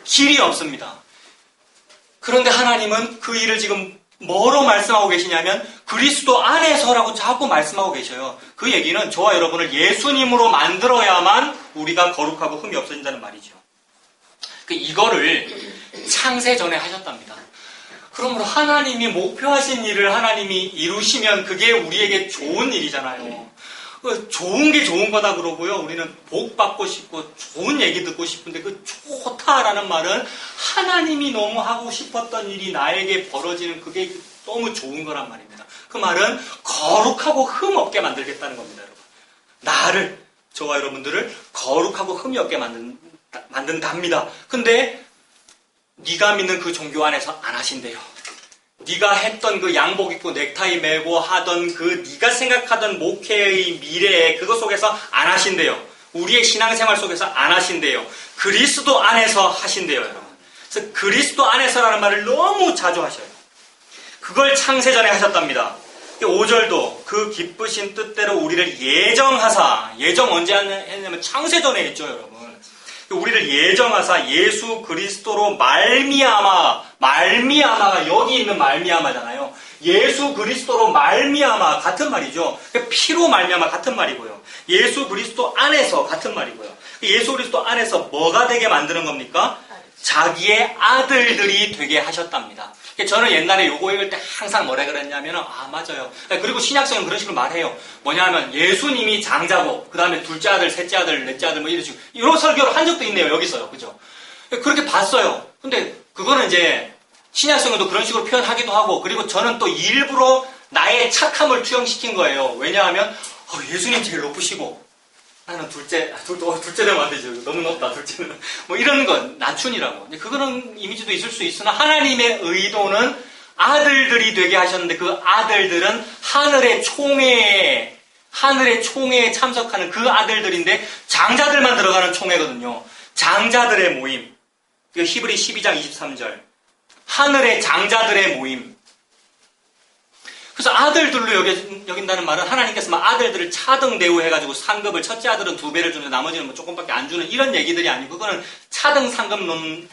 길이 없습니다. 그런데 하나님은 그 일을 지금 뭐로 말씀하고 계시냐면 그리스도 안에서라고 자꾸 말씀하고 계셔요. 그 얘기는 저와 여러분을 예수님으로 만들어야만 우리가 거룩하고 흠이 없어진다는 말이죠. 이거를 창세 전에 하셨답니다. 그러므로 하나님이 목표하신 일을 하나님이 이루시면 그게 우리에게 좋은 일이잖아요. 좋은 게 좋은 거다 그러고요. 우리는 복 받고 싶고 좋은 얘기 듣고 싶은데 그 좋다라는 말은 하나님이 너무 하고 싶었던 일이 나에게 벌어지는 그게 너무 좋은 거란 말입니다. 그 말은 거룩하고 흠 없게 만들겠다는 겁니다, 여러분. 저와 여러분들을 거룩하고 흠이 없게 만든답니다. 근데 네가 믿는 그 종교 안에서 안 하신대요. 네가 했던 그 양복 입고 넥타이 매고 하던 그 네가 생각하던 목회의 미래에 그것 속에서 안 하신대요. 우리의 신앙생활 속에서 안 하신대요. 그리스도 안에서 하신대요, 여러분. 그래서 그리스도 안에서라는 말을 너무 자주 하셔요. 그걸 창세전에 하셨답니다. 5절도 그 기쁘신 뜻대로 우리를 예정하사, 예정 언제 했냐면 창세전에 했죠, 여러분. 우리를 예정하사 예수 그리스도로 말미암아가 여기 있는 말미암아잖아요. 예수 그리스도로 말미암아 같은 말이죠. 피로 말미암아 같은 말이고요. 예수 그리스도 안에서 같은 말이고요. 예수 그리스도 안에서 뭐가 되게 만드는 겁니까? 자기의 아들들이 되게 하셨답니다. 저는 옛날에 요거 읽을 때 항상 뭐라 그랬냐면, 맞아요. 그리고 신약성은 그런 식으로 말해요. 뭐냐면, 예수님이 장자고, 그 다음에 둘째 아들, 셋째 아들, 넷째 아들, 뭐 이런 식으로. 이런 설교를 한 적도 있네요, 여기서요. 그죠? 그렇게 봤어요. 근데, 그거는 이제, 신약성에도 그런 식으로 표현하기도 하고, 그리고 저는 또 일부러 나의 착함을 투영시킨 거예요. 왜냐하면, 예수님 제일 높으시고, 나는 둘째 되면 안 되죠. 너무 높다, 둘째는. 뭐 이런 건 낮춘이라고. 그런 이미지도 있을 수 있으나 하나님의 의도는 아들들이 되게 하셨는데 그 아들들은 하늘의 총회에 참석하는 그 아들들인데 장자들만 들어가는 총회거든요. 장자들의 모임. 히브리 12장 23절. 하늘의 장자들의 모임. 그래서 아들들로 여긴다는 말은 하나님께서 아들들을 차등 대우해가지고 상급을 첫째 아들은 2배를 주는데 나머지는 뭐 조금밖에 안 주는 이런 얘기들이 아니고 그거는 차등 상급론을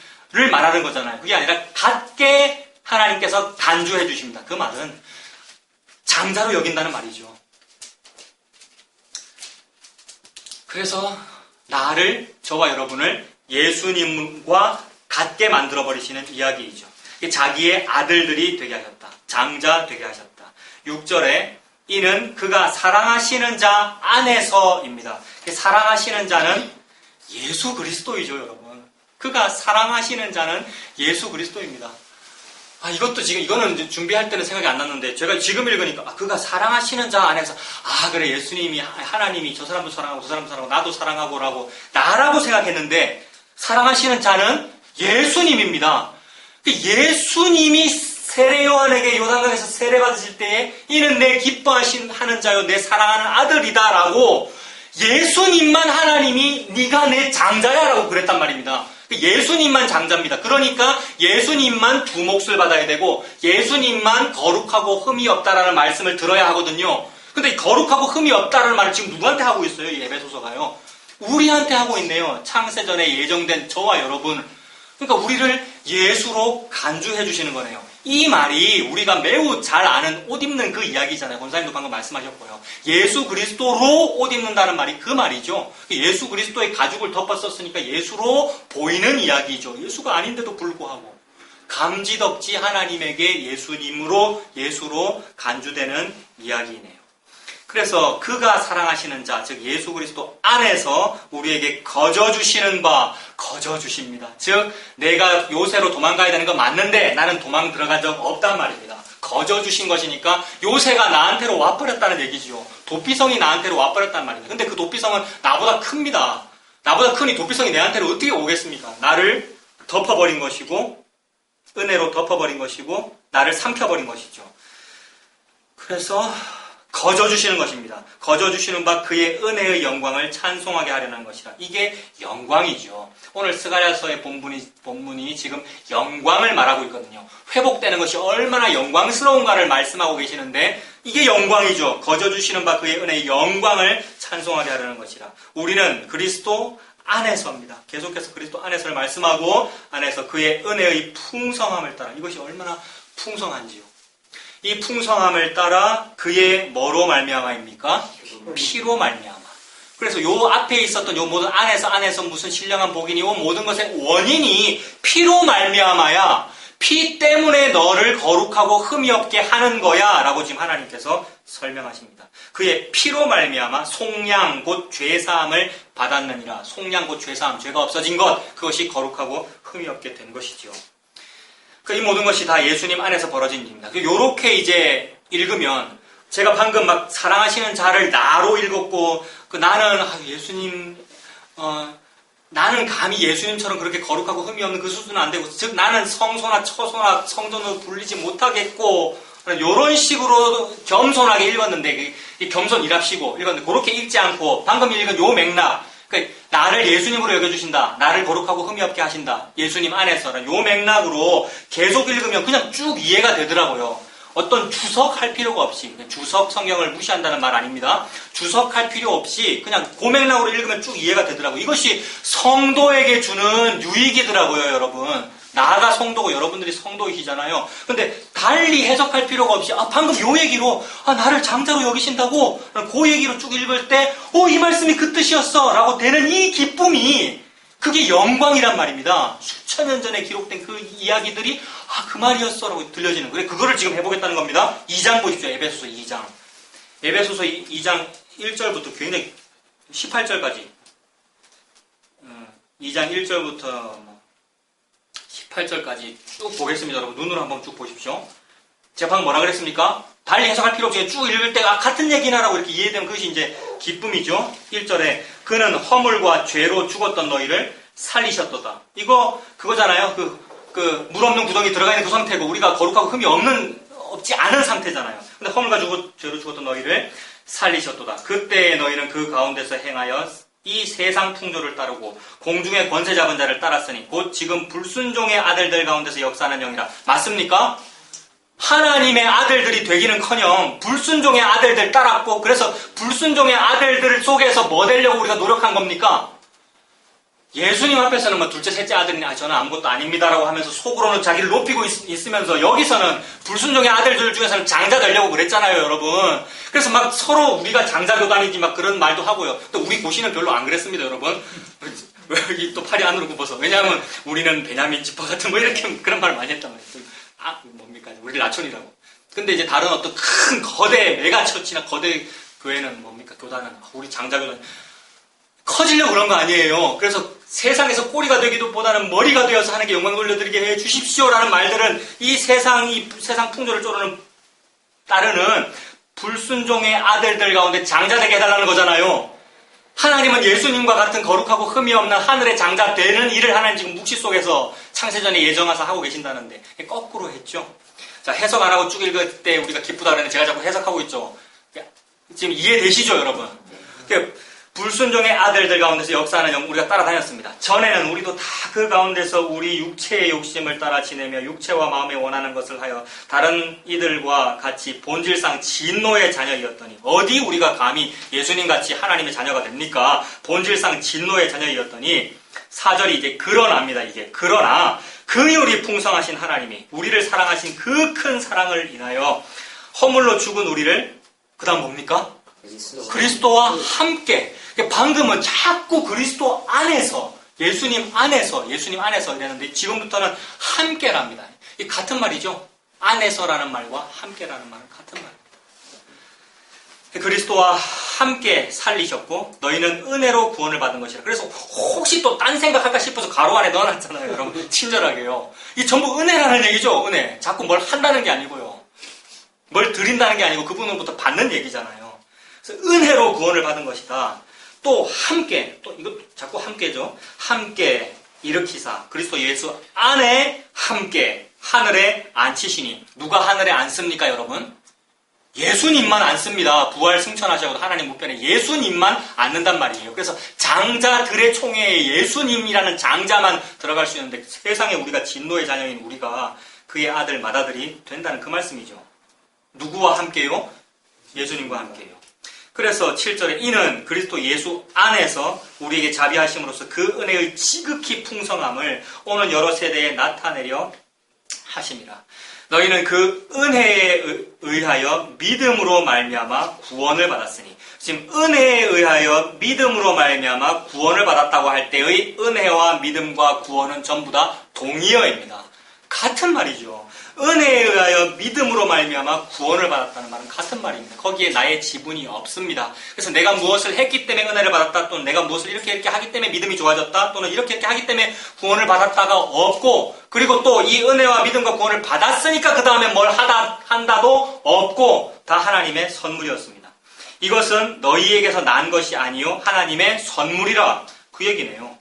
말하는 거잖아요. 그게 아니라 같게 하나님께서 간주해 주십니다. 그 말은 장자로 여긴다는 말이죠. 그래서 저와 여러분을 예수님과 같게 만들어버리시는 이야기이죠. 자기의 아들들이 되게 하셨다. 장자 되게 하셨다. 6절에 이는 그가 사랑하시는 자 안에서입니다. 사랑하시는 자는 예수 그리스도이죠, 여러분. 그가 사랑하시는 자는 예수 그리스도입니다. 이거는 준비할 때는 생각이 안 났는데, 제가 지금 읽으니까, 그가 사랑하시는 자 안에서, 그래, 예수님이, 하나님이 저 사람도 사랑하고, 저 사람도 사랑하고, 나도 사랑하고, 나라고 생각했는데, 사랑하시는 자는 예수님입니다. 예수님이 세례 요한에게 요단강에서 세례 받으실 때에 이는 내 기뻐하는 자요 내 사랑하는 아들이다라고 예수님만 하나님이 네가 내 장자야라고 그랬단 말입니다. 예수님만 장자입니다. 그러니까 예수님만 두 몫을 받아야 되고 예수님만 거룩하고 흠이 없다라는 말씀을 들어야 하거든요. 근데 거룩하고 흠이 없다라는 말을 지금 누구한테 하고 있어요? 이 에베소서가요. 우리한테 하고 있네요. 창세전에 예정된 저와 여러분. 그러니까 우리를 예수로 간주해 주시는 거네요. 이 말이 우리가 매우 잘 아는 옷 입는 그 이야기잖아요. 권사님도 방금 말씀하셨고요. 예수 그리스도로 옷 입는다는 말이 그 말이죠. 예수 그리스도의 가죽을 덮어 썼으니까 예수로 보이는 이야기죠. 예수가 아닌데도 불구하고 감지덕지 하나님에게 예수로 간주되는 이야기이네요. 그래서 그가 사랑하시는 자, 즉 예수 그리스도 안에서 우리에게 거저주십니다. 즉 내가 요새로 도망가야 되는 건 맞는데 나는 도망 들어간 적 없단 말입니다. 거저주신 것이니까 요새가 나한테로 와버렸다는 얘기죠. 도피성이 나한테로 와버렸단 말입니다. 근데 그 도피성은 나보다 큽니다. 나보다 크니 도피성이 내한테로 어떻게 오겠습니까? 나를 덮어버린 것이고 은혜로 덮어버린 것이고 나를 삼켜버린 것이죠. 그래서 거저주시는 것입니다. 거저주시는 바 그의 은혜의 영광을 찬송하게 하려는 것이라. 이게 영광이죠. 오늘 스가랴서의 본문이 지금 영광을 말하고 있거든요. 회복되는 것이 얼마나 영광스러운가를 말씀하고 계시는데 이게 영광이죠. 거저주시는 바 그의 은혜의 영광을 찬송하게 하려는 것이라. 우리는 그리스도 안에서입니다. 계속해서 그리스도 안에서를 말씀하고 안에서 그의 은혜의 풍성함을 따라 이것이 얼마나 풍성한지요. 이 풍성함을 따라 그의 뭐로 말미암아입니까? 피로 말미암아. 그래서 요 앞에 있었던 요 모든 안에서 무슨 신령한 복이니 요 모든 것의 원인이 피로 말미암아야 피 때문에 너를 거룩하고 흠이 없게 하는 거야 라고 지금 하나님께서 설명하십니다. 그의 피로 말미암아 속량 곧 죄사함을 받았느니라. 속량 곧 죄사함, 죄가 없어진 것, 그것이 거룩하고 흠이 없게 된 것이죠. 이 모든 것이 다 예수님 안에서 벌어진 일입니다. 요렇게 이제 읽으면 제가 방금 막 사랑하시는 자를 나로 읽었고 나는 예수님 나는 감히 예수님처럼 그렇게 거룩하고 흠이 없는 그 수준은 안 되고 즉 나는 성소나 처소나 성전으로 불리지 못하겠고 이런 식으로 겸손하게 읽었는데 겸손이랍시고 읽었는데 그렇게 읽지 않고 방금 읽은 요 맥락 그러니까 나를 예수님으로 여겨주신다. 나를 거룩하고 흠이 없게 하신다. 예수님 안에서는 요 맥락으로 계속 읽으면 그냥 쭉 이해가 되더라고요. 어떤 주석할 필요가 없이, 주석 성경을 무시한다는 말 아닙니다. 주석할 필요 없이 그냥 고맥락으로 읽으면 쭉 이해가 되더라고요. 이것이 성도에게 주는 유익이더라고요, 여러분. 나가 성도고 여러분들이 성도이시잖아요. 근데 달리 해석할 필요가 없이 방금 요 얘기로 나를 장자로 여기신다고 그 얘기로 쭉 읽을 때 이 말씀이 그 뜻이었어 라고 되는 이 기쁨이 그게 영광이란 말입니다. 수천 년 전에 기록된 그 이야기들이 그 말이었어 라고 들려지는 거예요. 그거를 지금 해보겠다는 겁니다. 2장 보십시오. 에베소서 2장. 에베소서 2장 1절부터 굉장히 18절까지 2장 1절부터 18절까지 쭉 보겠습니다. 여러분 눈으로 한번 쭉 보십시오. 제가 방금 뭐라 그랬습니까? 달리 해석할 필요 없이 쭉 읽을 때 같은 얘기나라고 이렇게 이해되면 그것이 이제 기쁨이죠. 1절에 그는 허물과 죄로 죽었던 너희를 살리셨도다. 이거 그거잖아요. 물 없는 구덩이 들어가 있는 그 상태고 우리가 거룩하고 흠이 없지 않은 상태잖아요. 근데 허물과 죄로 죽었던 너희를 살리셨도다. 그때 너희는 그 가운데서 행하여 이 세상 풍조를 따르고 공중의 권세 잡은 자를 따랐으니 곧 지금 불순종의 아들들 가운데서 역사하는 영이라. 맞습니까? 하나님의 아들들이 되기는커녕 불순종의 아들들 따랐고 그래서 불순종의 아들들 속에서 뭐 되려고 우리가 노력한 겁니까? 예수님 앞에서는 둘째 셋째 아들이니 저는 아무것도 아닙니다라고 하면서 속으로는 자기를 높이고 있으면서 여기서는 불순종의 아들들 중에서는 장자 되려고 그랬잖아요, 여러분. 그래서 막 서로 우리가 장자 교단이지 막 그런 말도 하고요. 또 우리 고시는 별로 안 그랬습니다, 여러분. 왜 여기 또 팔이 안으로 굽어서? 왜냐하면 우리는 베냐민 지파 같은 이렇게 그런 말 많이 했단 말이에요. 뭡니까? 우리 라촌이라고. 근데 이제 다른 어떤 큰 거대 메가처치나 거대 교회는 뭡니까? 교단은 우리 장자 교단. 커지려고 그런 거 아니에요. 그래서 세상에서 꼬리가 되기도 보다는 머리가 되어서 하나님께 영광 돌려드리게 해 주십시오라는 말들은 이 세상 풍조를 따르는 불순종의 아들들 가운데 장자 되게 해달라는 거잖아요. 하나님은 예수님과 같은 거룩하고 흠이 없는 하늘의 장자 되는 일을 하나님 지금 묵시 속에서 창세전에 예정하사 하고 계신다는데 거꾸로 했죠. 자, 해석 안 하고 쭉 읽을 때 우리가 기쁘다 그러는데 제가 자꾸 해석하고 있죠. 지금 이해되시죠, 여러분? 불순종의 아들들 가운데서 역사하는 영 우리가 따라다녔습니다. 전에는 우리도 다 그 가운데서 우리 육체의 욕심을 따라 지내며 육체와 마음에 원하는 것을 하여 다른 이들과 같이 본질상 진노의 자녀이었더니 어디 우리가 감히 예수님같이 하나님의 자녀가 됩니까? 본질상 진노의 자녀이었더니 4절이 이제 그러나입니다. 이게 그러나 긍휼이 풍성하신 하나님이 우리를 사랑하신 그 큰 사랑을 인하여 허물로 죽은 우리를 그 다음 뭡니까? 그리스도와 함께. 방금은 자꾸 그리스도 안에서 예수님 안에서 이랬는데 지금부터는 함께랍니다. 이 같은 말이죠. 안에서라는 말과 함께라는 말은 같은 말입니다. 그리스도와 함께 살리셨고 너희는 은혜로 구원을 받은 것이라. 그래서 혹시 또 딴 생각할까 싶어서 가로 안에 넣어놨잖아요. 여러분 친절하게요. 이게 전부 은혜라는 얘기죠. 은혜. 자꾸 뭘 한다는 게 아니고요. 뭘 드린다는 게 아니고 그분으로부터 받는 얘기잖아요. 그래서 은혜로 구원을 받은 것이다. 또 함께, 또 이거 자꾸 함께죠. 함께 일으키사 그리스도 예수 안에 함께 하늘에 앉히시니. 누가 하늘에 앉습니까, 여러분? 예수님만 앉습니다. 부활 승천하셔도 하나님 우편에 예수님만 앉는단 말이에요. 그래서 장자들의 총회에 예수님이라는 장자만 들어갈 수 있는데 세상에 우리가 진노의 자녀인 우리가 그의 아들 맏아들이 된다는 그 말씀이죠. 누구와 함께요? 예수님과 함께요. 그래서 7절에 이는 그리스도 예수 안에서 우리에게 자비하심으로써 그 은혜의 지극히 풍성함을 오는 여러 세대에 나타내려 하심이라. 너희는 그 은혜에 의하여 믿음으로 말미암아 구원을 받았으니. 지금 은혜에 의하여 믿음으로 말미암아 구원을 받았다고 할 때의 은혜와 믿음과 구원은 전부 다 동의어입니다. 같은 말이죠. 은혜에 의하여 믿음으로 말미암아 구원을 받았다는 말은 같은 말입니다. 거기에 나의 지분이 없습니다. 그래서 내가 무엇을 했기 때문에 은혜를 받았다, 또는 내가 무엇을 이렇게 하기 때문에 믿음이 좋아졌다, 또는 이렇게 하기 때문에 구원을 받았다가 없고, 그리고 또 이 은혜와 믿음과 구원을 받았으니까 그 다음에 뭘 한다도 없고 다 하나님의 선물이었습니다. 이것은 너희에게서 난 것이 아니요 하나님의 선물이라. 그 얘기네요.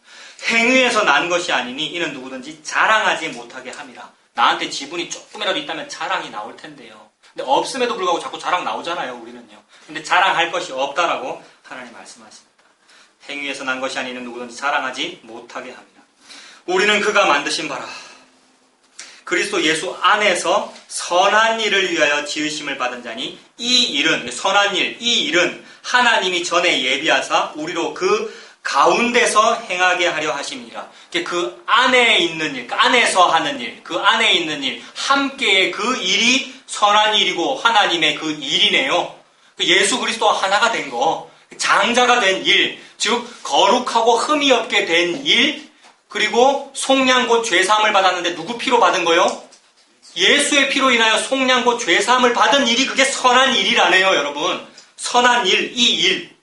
행위에서 난 것이 아니니 이는 누구든지 자랑하지 못하게 함이라. 나한테 지분이 조금이라도 있다면 자랑이 나올 텐데요. 근데 없음에도 불구하고 자꾸 자랑 나오잖아요, 우리는요. 근데 자랑할 것이 없다라고 하나님 말씀하십니다. 행위에서 난 것이 아닌 누구든지 자랑하지 못하게 합니다. 우리는 그가 만드신 바라 그리스도 예수 안에서 선한 일을 위하여 지으심을 받은 자니 이 일은 선한 일, 이 일은 하나님이 전에 예비하사 우리로 그 가운데서 행하게 하려 하심이니라. 그 안에 있는 일, 그 안에서 하는 일, 그 안에 있는 일, 함께의 그 일이 선한 일이고 하나님의 그 일이네요. 예수 그리스도와 하나가 된 거, 장자가 된 일, 즉 거룩하고 흠이 없게 된 일, 그리고 속량 곧 죄사함을 받았는데 누구 피로 받은 거요? 예수의 피로 인하여 속량 곧 죄사함을 받은 일이 그게 선한 일이라네요, 여러분. 선한 일, 이 일.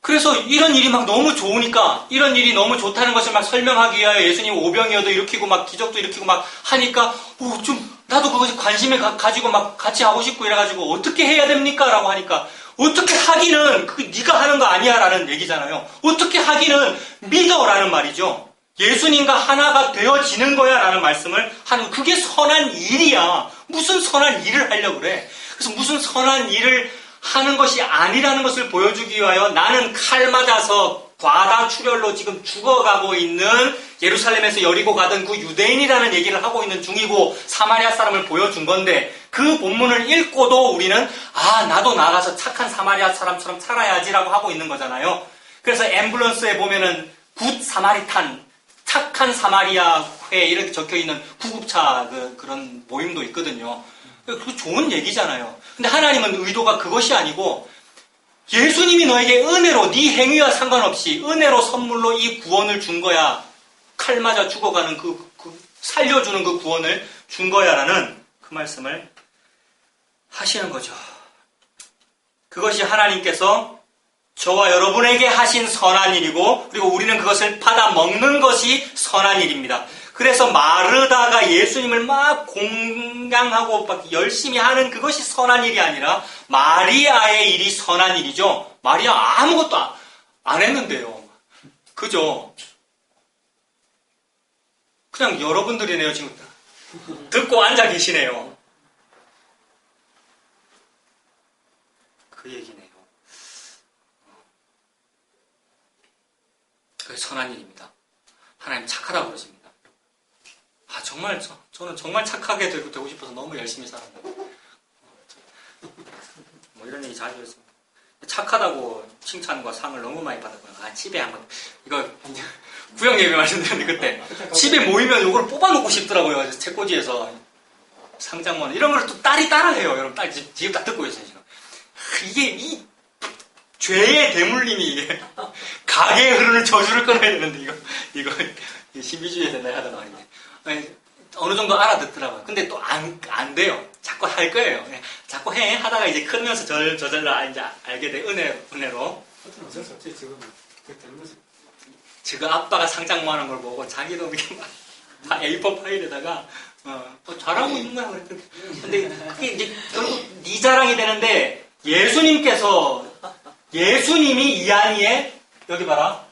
그래서 이런 일이 막 너무 좋으니까, 이런 일이 너무 좋다는 것을 막 설명하기 위하여 예수님 오병이어도 일으키고 막 기적도 일으키고 막 하니까, 나도 그것이 관심을 가지고 막 같이 하고 싶고 이래가지고 어떻게 해야 됩니까? 라고 하니까, 어떻게 하기는 그게 네가 하는 거 아니야 라는 얘기잖아요. 어떻게 하기는 믿어라는 말이죠. 예수님과 하나가 되어지는 거야 라는 말씀을 하는, 그게 선한 일이야. 무슨 선한 일을 하려고 그래. 그래서 무슨 선한 일을 하는 것이 아니라는 것을 보여주기 위하여 나는 칼 맞아서 과다 출혈로 지금 죽어가고 있는 예루살렘에서 여리고 가던 그 유대인이라는 얘기를 하고 있는 중이고 사마리아 사람을 보여준 건데, 그 본문을 읽고도 우리는 나도 나가서 착한 사마리아 사람처럼 살아야지라고 하고 있는 거잖아요. 그래서 앰뷸런스에 보면은 굿 사마리탄, 착한 사마리아 회 이렇게 적혀있는 구급차 그런 모임도 있거든요. 그거 좋은 얘기잖아요. 근데 하나님은 의도가 그것이 아니고 예수님이 너에게 은혜로, 네 행위와 상관없이 은혜로 선물로 이 구원을 준 거야. 칼 맞아 죽어가는 살려주는 그 구원을 준 거야 라는 그 말씀을 하시는 거죠. 그것이 하나님께서 저와 여러분에게 하신 선한 일이고, 그리고 우리는 그것을 받아 먹는 것이 선한 일입니다. 그래서 마르다가 예수님을 막 공양하고 막 열심히 하는 그것이 선한 일이 아니라 마리아의 일이 선한 일이죠. 마리아 아무것도 안 했는데요. 그죠? 그냥 여러분들이네요. 지금 듣고 앉아 계시네요. 그 얘기네요. 그게 선한 일입니다. 하나님 착하다고 그러십니다. 정말 저는 정말 착하게 되고 싶어서 너무 열심히 살았는데 뭐 이런 얘기 자주 했습니다. 착하다고 칭찬과 상을 너무 많이 받았고요. 집에 한번 이거 구역 예배 말씀드렸는데 그때 집에 모이면 이걸 뽑아놓고 싶더라고요. 책꽂이에서 상장문 이런 걸 또 딸이 따라해요. 여러분 딸 지금 다 듣고 있어요 지금. 이게 이 죄의 대물림이 이게 가게에 흐르는 저주를 끊어야 되는데 이거 신비주의에 내가 하던 말인데 어느 정도 알아듣더라고요. 근데 또 안 돼요. 자꾸 할 거예요. 자꾸 하다가 이제 크면서 저절로 이제 알게 돼. 은혜로. 어쩔 수 없지, 지금. 그렇게 되는 거지. 지금 아빠가 상장모 하는 걸 보고 자기도 이렇게 막 다 A4 파일에다가 잘하고 있는 거야 그랬더니. 근데 그게 이제 결국 네 자랑이 되는데 예수님이 이한이의 여기 봐라.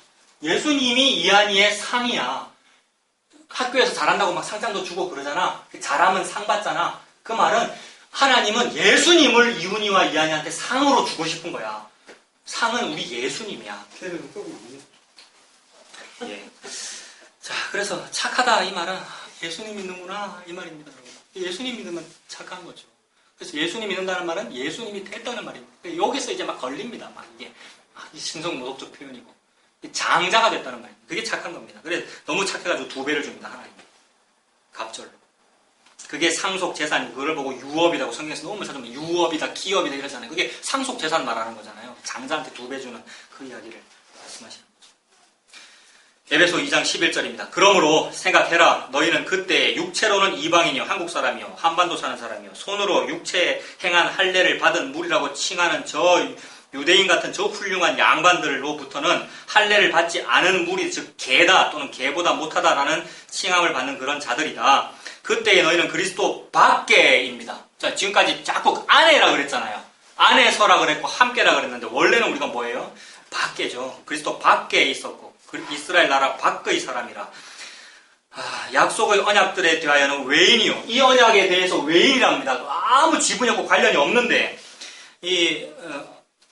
예수님이 이한이의 상이야. 학교에서 잘한다고 막 상장도 주고 그러잖아. 잘하면 상 받잖아. 그 말은 하나님은 예수님을 이훈이와 이한이한테 상으로 주고 싶은 거야. 상은 우리 예수님이야. 걔는 끄고 예. 자, 그래서 착하다 이 말은 예수님 믿는구나 이 말입니다, 여러분. 예수님 믿으면 착한 거죠. 그래서 예수님 믿는다는 말은 예수님이 됐다는 말입니다. 여기서 이제 막 걸립니다. 막 이게 신성모독적 표현이고 장자가 됐다는 말입니다. 그게 착한 겁니다. 그래서 너무 착해가지고 2배를 줍니다, 하나님. 갑절로. 그게 상속 재산, 그걸 보고 유업이라고 성경에서 너무 찾으면 유업이다, 기업이다 이러잖아요. 그게 상속 재산 말하는 거잖아요. 장자한테 2배 주는 그 이야기를 말씀하시는 거죠. 에베소 2장 11절입니다. 그러므로 생각해라. 너희는 그때 육체로는 이방인이요 한국 사람이요 한반도 사는 사람이요 손으로 육체에 행한 할례를 받은 무리라고 칭하는 저 유대인 같은 저 훌륭한 양반들로부터는 할례를 받지 않은 무리, 즉 개다 또는 개보다 못하다라는 칭함을 받는 그런 자들이다. 그때에 너희는 그리스도 밖에입니다. 자, 지금까지 자꾸 안에라 그랬잖아요. 안에서라 그랬고 함께라 그랬는데 원래는 우리가 뭐예요? 밖에죠. 그리스도 밖에 있었고 이스라엘 나라 밖의 사람이라. 약속의 언약들에 대하여는 외인이요. 이 언약에 대해서 외인이랍니다. 아무 지분이 없고 관련이 없는데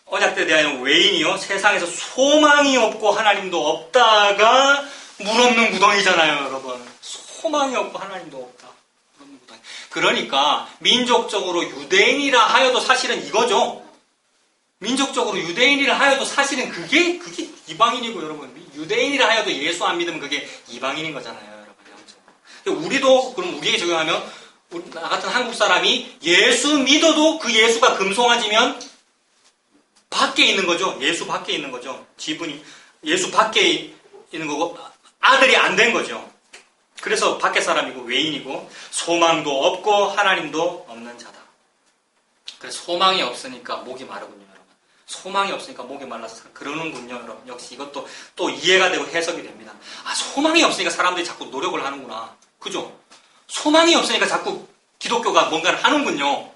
언약 때 대하여 외인이요 세상에서 소망이 없고 하나님도 없다가 물 없는 무덩이잖아요, 여러분. 소망이 없고 하나님도 없다. 물 없는 무덩이. 그러니까 민족적으로 유대인이라 하여도 사실은 이거죠. 민족적으로 유대인이라 하여도 사실은 그게 이방인이고, 여러분. 유대인이라 하여도 예수 안 믿으면 그게 이방인인 거잖아요, 여러분. 우리도 그럼 우리에게 적용하면 나 같은 한국 사람이 예수 믿어도 그 예수가 금송아지면 밖에 있는 거죠. 예수 밖에 있는 거죠. 지분이 예수 밖에 있는 거고 아들이 안 된 거죠. 그래서 밖에 사람이고 외인이고 소망도 없고 하나님도 없는 자다. 그래서 소망이 없으니까 목이 마르군요, 여러분. 소망이 없으니까 목이 말라서 그러는군요, 여러분. 역시 이것도 또 이해가 되고 해석이 됩니다. 아, 소망이 없으니까 사람들이 자꾸 노력을 하는구나. 그죠? 소망이 없으니까 자꾸 기독교가 뭔가를 하는군요.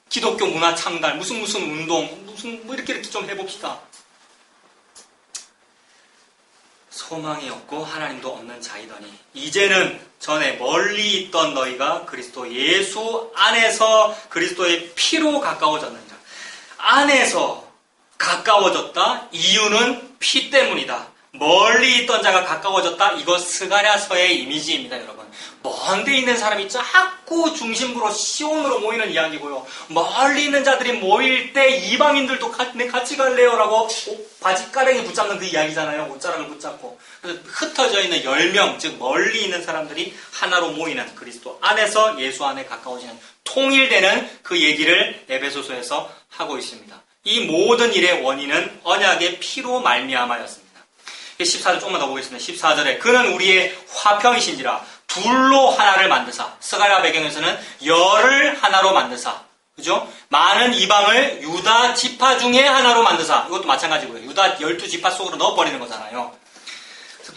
기독교 문화 창달, 무슨 운동, 뭐 이렇게 좀 해봅시다. 소망이 없고 하나님도 없는 자이더니 이제는 전에 멀리 있던 너희가 그리스도 예수 안에서 그리스도의 피로 가까워졌느니라. 안에서 가까워졌다. 이유는 피 때문이다. 멀리 있던 자가 가까워졌다. 이거 스가랴서의 이미지입니다, 여러분. 먼데 있는 사람이 자꾸 중심부로 시온으로 모이는 이야기고요. 멀리 있는 자들이 모일 때 이방인들도 같이 갈래요 라고 바지가랑이 붙잡는 그 이야기잖아요. 옷자락을 붙잡고. 그래서 흩어져 있는 10명, 즉 멀리 있는 사람들이 하나로 모이는 그리스도 안에서 예수 안에 가까워지는 통일되는 그 얘기를 에베소서에서 하고 있습니다. 이 모든 일의 원인은 언약의 피로 말미암아였습니다. 14절 조금만 더 보겠습니다. 14절에 그는 우리의 화평이신지라 둘로 하나를 만드사. 스가랴 배경에서는 열을 하나로 만드사. 그죠? 많은 이방을 유다 지파 중에 하나로 만드사. 이것도 마찬가지고요. 유다 12지파 속으로 넣어버리는 거잖아요.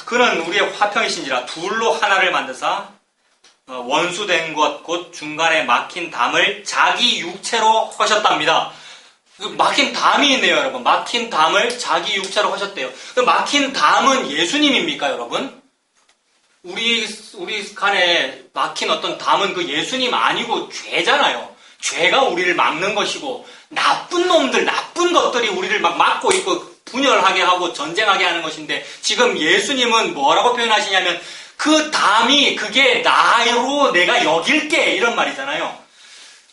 그는 우리의 화평이신지라 둘로 하나를 만드사 원수된 것 곧 중간에 막힌 담을 자기 육체로 하셨답니다. 막힌 담이 있네요, 여러분. 막힌 담을 자기 육체로 하셨대요. 막힌 담은 예수님입니까, 여러분? 우리 간에 막힌 어떤 담은 그 예수님 아니고 죄잖아요. 죄가 우리를 막는 것이고 나쁜 놈들, 나쁜 것들이 우리를 막 막고 있고 분열하게 하고 전쟁하게 하는 것인데 지금 예수님은 뭐라고 표현하시냐면 그 담이 그게 나로 내가 여길게 이런 말이잖아요.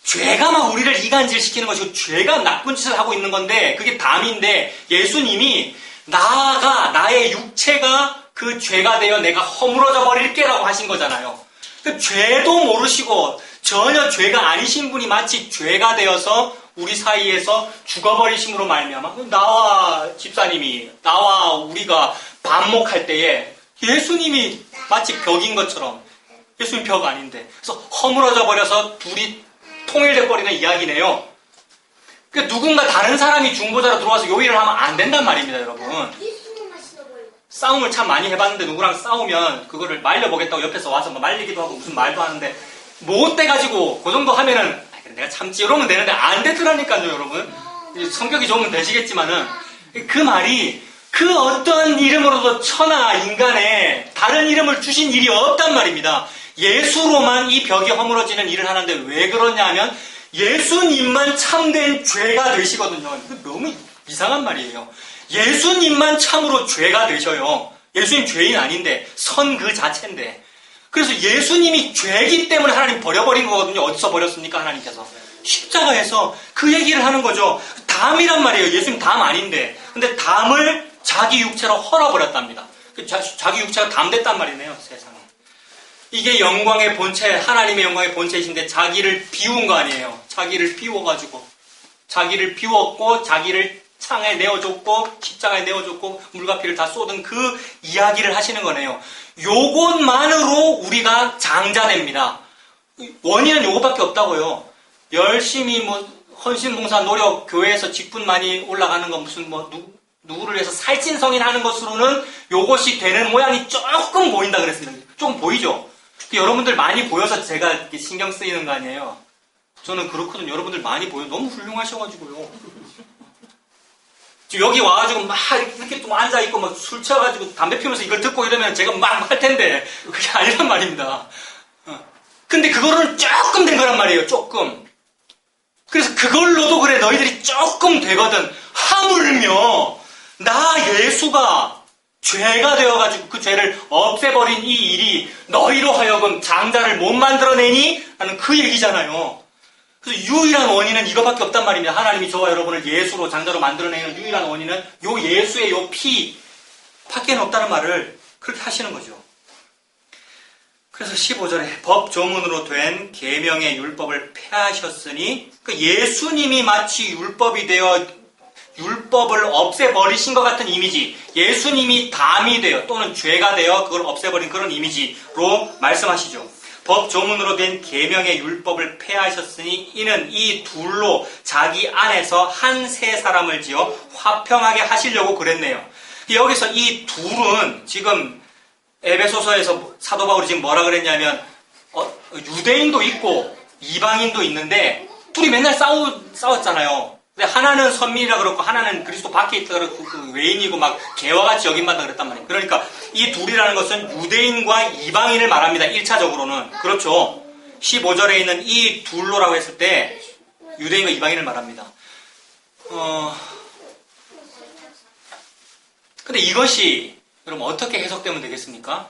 죄가 막 우리를 이간질시키는 것이고 죄가 나쁜 짓을 하고 있는 건데 그게 담인데 예수님이 나의 육체가 그 죄가 되어 내가 허물어져 버릴게라고 하신 거잖아요. 그 죄도 모르시고 전혀 죄가 아니신 분이 마치 죄가 되어서 우리 사이에서 죽어버리심으로 말미암아 나와 집사님이 나와 우리가 반목할 때에 예수님이 마치 벽인 것처럼 예수님 벽 아닌데 그래서 허물어져 버려서 둘이 통일돼 버리는 이야기네요. 그러니까 누군가 다른 사람이 중보자로 들어와서 요일을 하면 안 된단 말입니다, 여러분. 싸움을 참 많이 해봤는데 누구랑 싸우면 그거를 말려보겠다고 옆에서 와서 뭐 말리기도 하고 무슨 말도 하는데 못 돼가지고 그 정도 하면은 내가 참지 이러면 되는데 안 되더라니까요, 여러분. 성격이 좋으면 되시겠지만은 그 말이 그 어떤 이름으로도 천하 인간에 다른 이름을 주신 일이 없단 말입니다. 예수로만 이 벽이 허물어지는 일을 하는데 왜 그러냐 하면 예수님만 참된 죄가 되시거든요. 이거 너무 이상한 말이에요. 예수님만 참으로 죄가 되셔요. 예수님 죄인 아닌데 선 그 자체인데 그래서 예수님이 죄이기 때문에 하나님 버려버린 거거든요. 어디서 버렸습니까? 하나님께서 십자가에서 그 얘기를 하는 거죠. 담이란 말이에요. 예수님 담 아닌데 근데 담을 자기 육체로 헐어버렸답니다. 자기 육체가 담 됐단 말이네요. 세상에. 이게 영광의 본체, 하나님의 영광의 본체이신데 자기를 비운 거 아니에요. 자기를 비워가지고 자기를 비웠고 자기를 창에 내어줬고 십자가에 내어줬고 물과 피를 다 쏟은 그 이야기를 하시는 거네요. 요것만으로 우리가 장자됩니다. 원인은 요것밖에 없다고요. 열심히 헌신봉사 노력 교회에서 직분 많이 올라가는 거 무슨 누구를 위해서 살찐성인 하는 것으로는 요것이 되는 모양이 조금 보인다 그랬습니다. 조금 보이죠? 여러분들 많이 보여서 제가 이렇게 신경 쓰이는 거 아니에요. 저는 그렇거든요. 여러분들 많이 보여. 너무 훌륭하셔가지고요. 지금 여기 와가지고 막 이렇게 좀 앉아있고 막 술 취해가지고 담배 피우면서 이걸 듣고 이러면 제가 막 할 텐데 그게 아니란 말입니다. 근데 그거는 조금 된 거란 말이에요. 조금. 그래서 그걸로도 그래 너희들이 조금 되거든. 하물며 나 예수가 죄가 되어가지고 그 죄를 없애버린 이 일이 너희로 하여금 장자를 못 만들어내니? 하는 그 얘기잖아요. 그래서 유일한 원인은 이거밖에 없단 말입니다. 하나님이 저와 여러분을 예수로 장자로 만들어내는 유일한 원인은 요 예수의 요 피 밖에 없다는 말을 그렇게 하시는 거죠. 그래서 15절에 법 조문으로 된 계명의 율법을 폐하셨으니 그 예수님이 마치 율법이 되어 율법을 없애버리신 것 같은 이미지, 예수님이 담이 되어 또는 죄가 되어 그걸 없애버린 그런 이미지로 말씀하시죠. 법 조문으로 된 계명의 율법을 폐하셨으니 이는 이 둘로 자기 안에서 한 세 사람을 지어 화평하게 하시려고 그랬네요. 여기서 이 둘은 지금 에베소서에서 사도 바울이 지금 뭐라 그랬냐면 유대인도 있고 이방인도 있는데 둘이 맨날 싸웠잖아요. 근데 하나는 선민이라 그렇고 하나는 그리스도 밖에 있다 그렇고 그 외인이고 막 개와 같이 여김받다 그랬단 말이에요. 그러니까 이 둘이라는 것은 유대인과 이방인을 말합니다. 1차적으로는. 그렇죠. 15절에 있는 이 둘로라고 했을 때 유대인과 이방인을 말합니다. 근데 이것이 그럼 어떻게 해석되면 되겠습니까?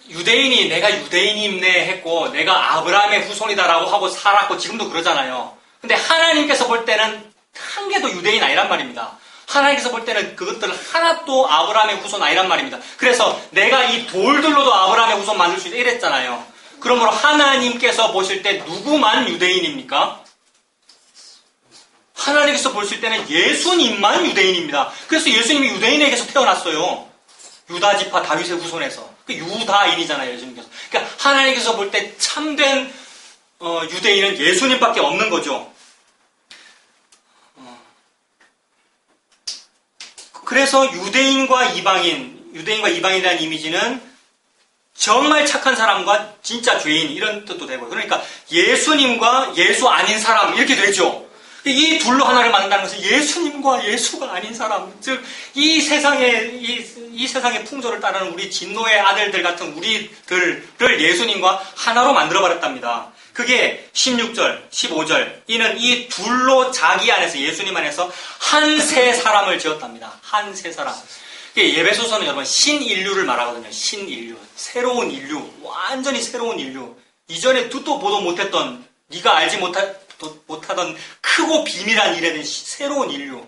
유대인이 내가 유대인이네 했고 내가 아브라함의 후손이다라고 하고 살았고 지금도 그러잖아요. 근데 하나님께서 볼 때는 한 개도 유대인 아니란 말입니다. 하나님께서 볼 때는 그것들 하나도 아브라함의 후손 아니란 말입니다. 그래서 내가 이 돌들로도 아브라함의 후손 만들 수 있다 이랬잖아요. 그러므로 하나님께서 보실 때 누구만 유대인입니까? 하나님께서 보실 때는 예수님만 유대인입니다. 그래서 예수님이 유대인에게서 태어났어요. 유다 지파 다윗의 후손에서. 그 유다인이잖아요, 예수님께서. 그러니까 하나님께서 볼 때 참된 유대인은 예수님밖에 없는 거죠. 그래서 유대인과 이방인이라는 이미지는 정말 착한 사람과 진짜 죄인 이런 뜻도 되고요. 그러니까 예수님과 예수 아닌 사람 이렇게 되죠. 이 둘로 하나를 만든다는 것은 예수님과 예수가 아닌 사람, 즉 이 세상의 풍조를 따르는 우리 진노의 아들들 같은 우리들을 예수님과 하나로 만들어버렸답니다. 그게 16절, 15절 이는 이 둘로 자기 안에서 예수님 안에서 한 세 사람을 지었답니다. 한 세 사람. 예배소서는 여러분 신인류를 말하거든요. 신인류, 새로운 인류, 완전히 새로운 인류. 이전에 듣도 보도 못했던 네가 알지 못하던 크고 비밀한 일에 대한 새로운 인류.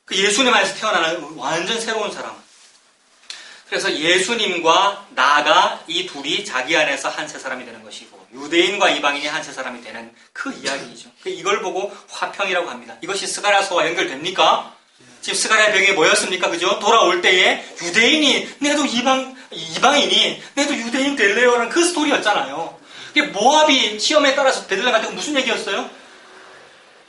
그 예수님 안에서 태어나는 완전 새로운 사람. 그래서 예수님과 나가 이 둘이 자기 안에서 한 세 사람이 되는 것이고 유대인과 이방인이 한 세 사람이 되는 그 이야기이죠. 이걸 보고 화평이라고 합니다. 이것이 스가랴서와 연결됩니까? 지금 스가랴 병에 뭐였습니까? 그죠? 돌아올 때에 유대인이 내도 이방인이 내도 유대인 될래요라는 그 스토리였잖아요. 이게 모압이 시험에 따라서 베들레헴 갈 때 무슨 얘기였어요?